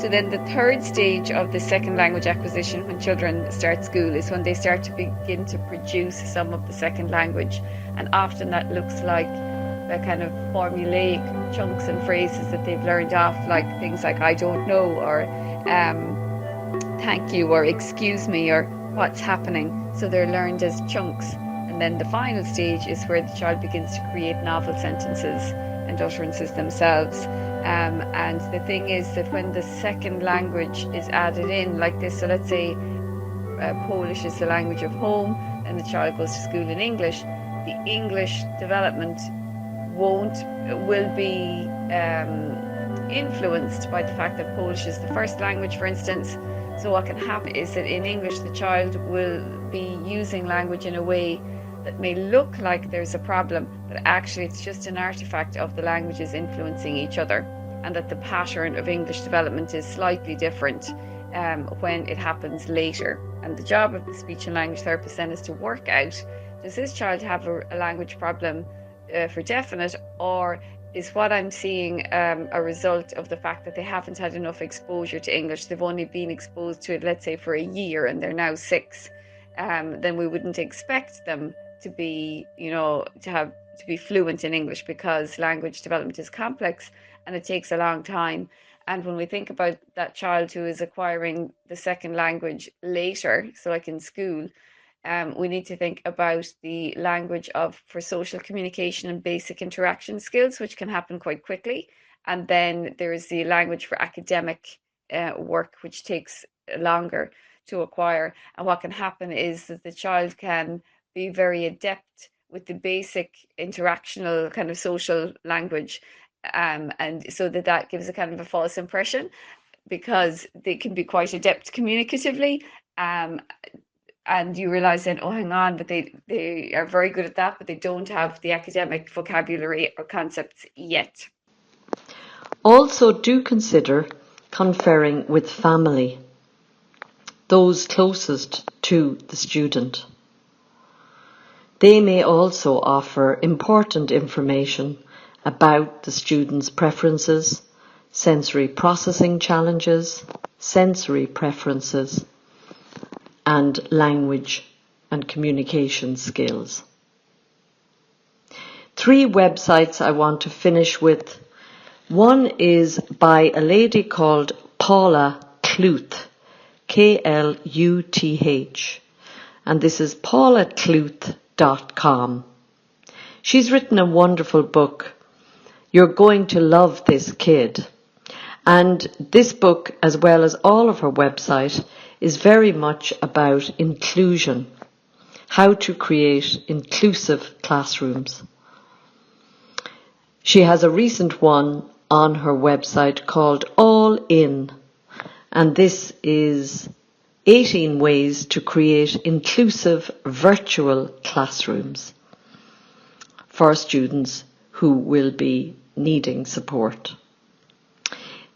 So then the third stage of the second language acquisition when children start school is when they start to begin to produce some of the second language, and often that looks like a kind of formulaic chunks and phrases that they've learned off, like things like I don't know, or thank you, or excuse me, or what's happening. So they're learned as chunks. And then the final stage is where the child begins to create novel sentences and utterances themselves. And the thing is that when the second language is added in like this, so let's say Polish is the language of home, and the child goes to school in English, the English development will be influenced by the fact that Polish is the first language, for instance. So what can happen is that in English the child will be using language in a way that may look like there's a problem, but actually it's just an artifact of the languages influencing each other, and that the pattern of English development is slightly different when it happens later. And the job of the speech and language therapist then is to work out, does this child have a language problem for definite, or is what I'm seeing a result of the fact that they haven't had enough exposure to English? They've only been exposed to it, let's say, for a year, and they're now 6. Then we wouldn't expect them to be, to be fluent in English, because language development is complex and it takes a long time. And when we think about that child who is acquiring the second language later, so like in school, we need to think about the language for social communication and basic interaction skills, which can happen quite quickly. And then there is the language for academic work, which takes longer to acquire. And what can happen is that the child can be very adept with the basic interactional kind of social language, and so that gives a kind of a false impression, because they can be quite adept communicatively, and you realize then, oh, hang on, but they are very good at that, but they don't have the academic vocabulary or concepts yet. Also, do consider conferring with family, those closest to the student. They may also offer important information about the student's preferences, sensory processing challenges, sensory preferences, and language and communication skills. 3 websites I want to finish with. One is by a lady called Paula Kluth, K-L-U-T-H, and this is paulatluth.com. She's written a wonderful book, You're Going to Love This Kid. And this book, as well as all of her website, is very much about inclusion, how to create inclusive classrooms. She has a recent one on her website called All In, and this is 18 ways to create inclusive virtual classrooms for students who will be needing support.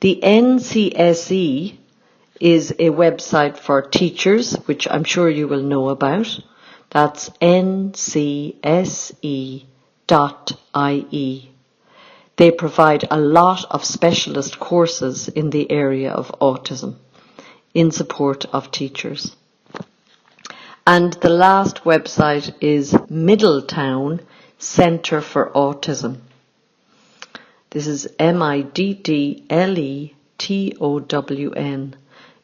The NCSE is a website for teachers, which I'm sure you will know about. That's ncse.ie. They provide a lot of specialist courses in the area of autism in support of teachers. And the last website is Middletown Centre for Autism. This is Middletown,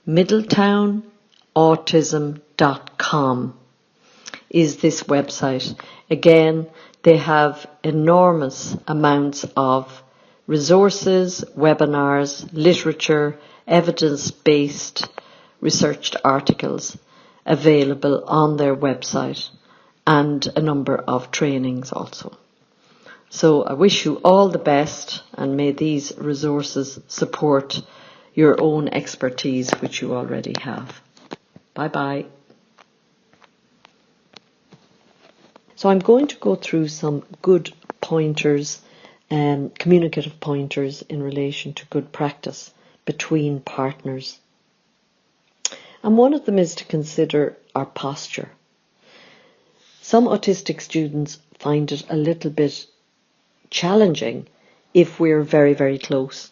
middletownautism.com is this website. Again, they have enormous amounts of resources, webinars, literature, evidence-based researched articles available on their website. and a number of trainings also. So I wish you all the best, and may these resources support your own expertise, which you already have. Bye-bye. So I'm going to go through some good pointers, communicative pointers in relation to good practice between partners. And one of them is to consider our posture. Some autistic students find it a little bit challenging if we're very, very close.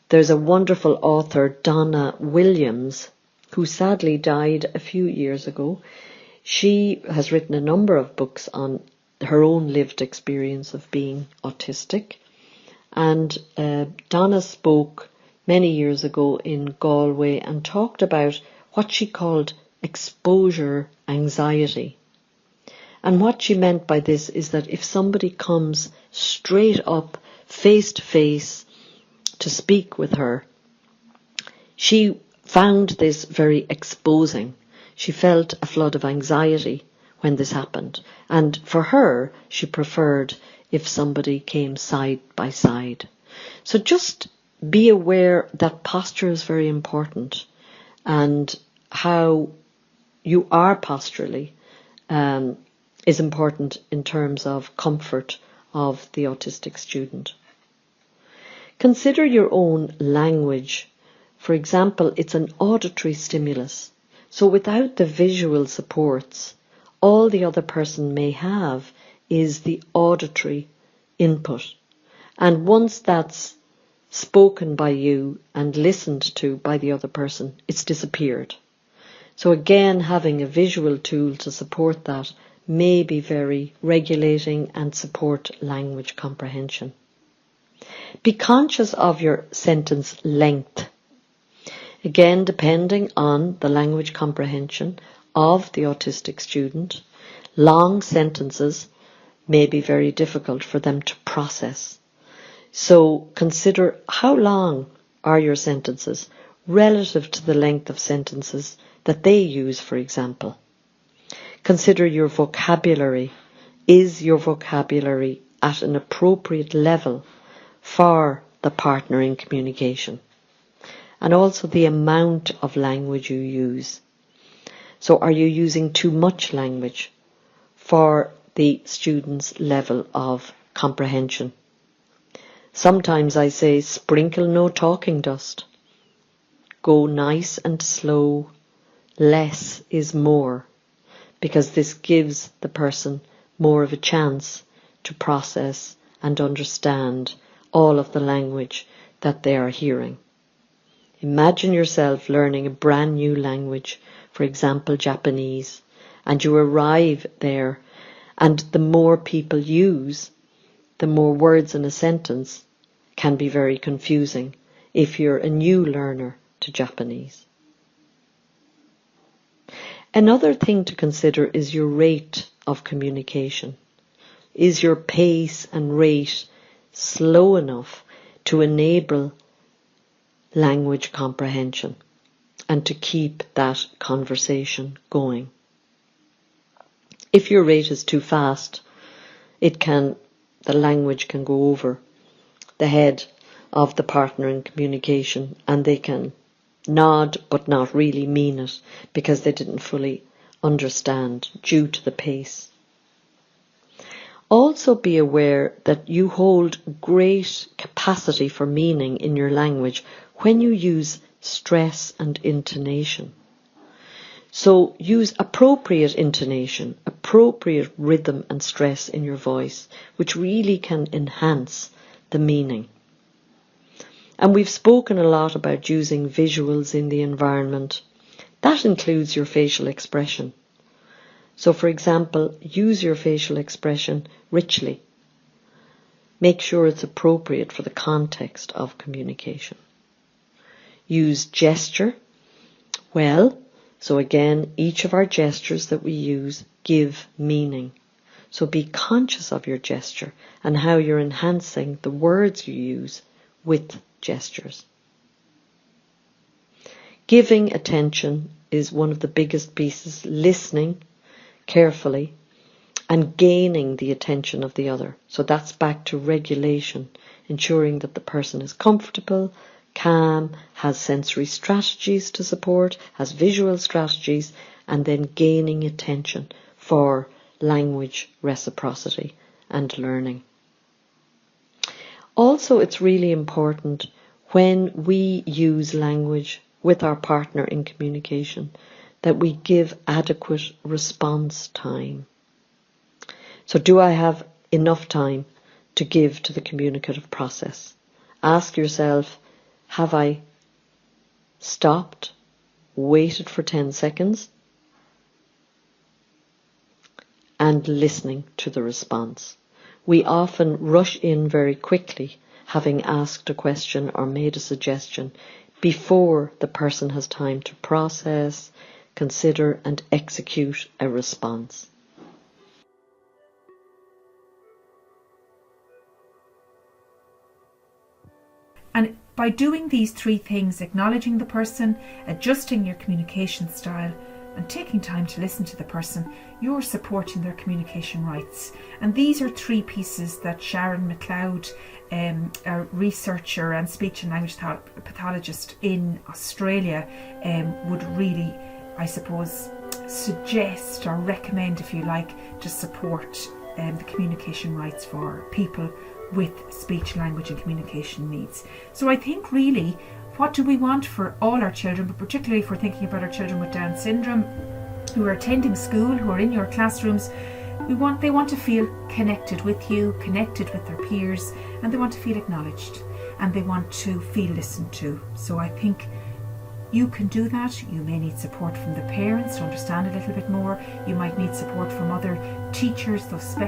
There's a wonderful author, Donna Williams, who sadly died a few years ago. She has written a number of books on her own lived experience of being autistic. And Donna spoke many years ago in Galway and talked about what she called exposure anxiety. And what she meant by this is that if somebody comes straight up, face to face, to speak with her, she found this very exposing. She felt a flood of anxiety when this happened. And for her, she preferred if somebody came side by side. So just be aware that posture is very important, and how you are posturally is important in terms of comfort of the autistic student. Consider your own language. For example, it's an auditory stimulus. So without the visual supports, all the other person may have is the auditory input. And once that's spoken by you and listened to by the other person, it's disappeared. So again, having a visual tool to support that may be very regulating and support language comprehension. Be conscious of your sentence length. Again, depending on the language comprehension of the autistic student, long sentences may be very difficult for them to process. So consider how long are your sentences relative to the length of sentences that they use, for example. Consider your vocabulary. Is your vocabulary at an appropriate level for the partner in communication? And also the amount of language you use. So are you using too much language for the student's level of comprehension? Sometimes I say, sprinkle no talking dust. Go nice and slow. Less is more, because this gives the person more of a chance to process and understand all of the language that they are hearing. Imagine yourself learning a brand new language, for example, Japanese, and you arrive there, and the more people use, the more words in a sentence can be very confusing if you're a new learner to Japanese. Another thing to consider is your rate of communication. Is your pace and rate slow enough to enable language comprehension and to keep that conversation going? If your rate is too fast, the language can go over the head of the partner in communication, and they can nod but not really mean it because they didn't fully understand due to the pace. Also be aware that you hold great capacity for meaning in your language when you use stress and intonation. So use appropriate intonation, appropriate rhythm and stress in your voice, which really can enhance the meaning. And we've spoken a lot about using visuals in the environment. That includes your facial expression. So for example, use your facial expression richly. Make sure it's appropriate for the context of communication. Use gesture well. So again, each of our gestures that we use give meaning. So be conscious of your gesture and how you're enhancing the words you use with gestures. Giving attention is one of the biggest pieces. Listening carefully and gaining the attention of the other. So that's back to regulation, ensuring that the person is comfortable, calm, has sensory strategies to support, has visual strategies, and then gaining attention for language reciprocity and learning. Also, it's really important when we use language with our partner in communication that we give adequate response time. So do I have enough time to give to the communicative process? Ask yourself, have I stopped, waited for 10 seconds, and listening to the response? We often rush in very quickly, having asked a question or made a suggestion, before the person has time to process, consider, and execute a response. And by doing these three things, acknowledging the person, adjusting your communication style, and taking time to listen to the person, you're supporting their communication rights. And these are three pieces that Sharon McLeod, a researcher and speech and language pathologist in Australia, would really, I suppose, suggest or recommend, if you like, to support the communication rights for people with speech, language and communication needs. So I think really, what do we want for all our children, but particularly if we're thinking about our children with Down syndrome who are attending school, who are in your classrooms, they want to feel connected with you, connected with their peers, and they want to feel acknowledged, and they want to feel listened to. So I think you can do that. You may need support from the parents to understand a little bit more. You might need support from other teachers, those special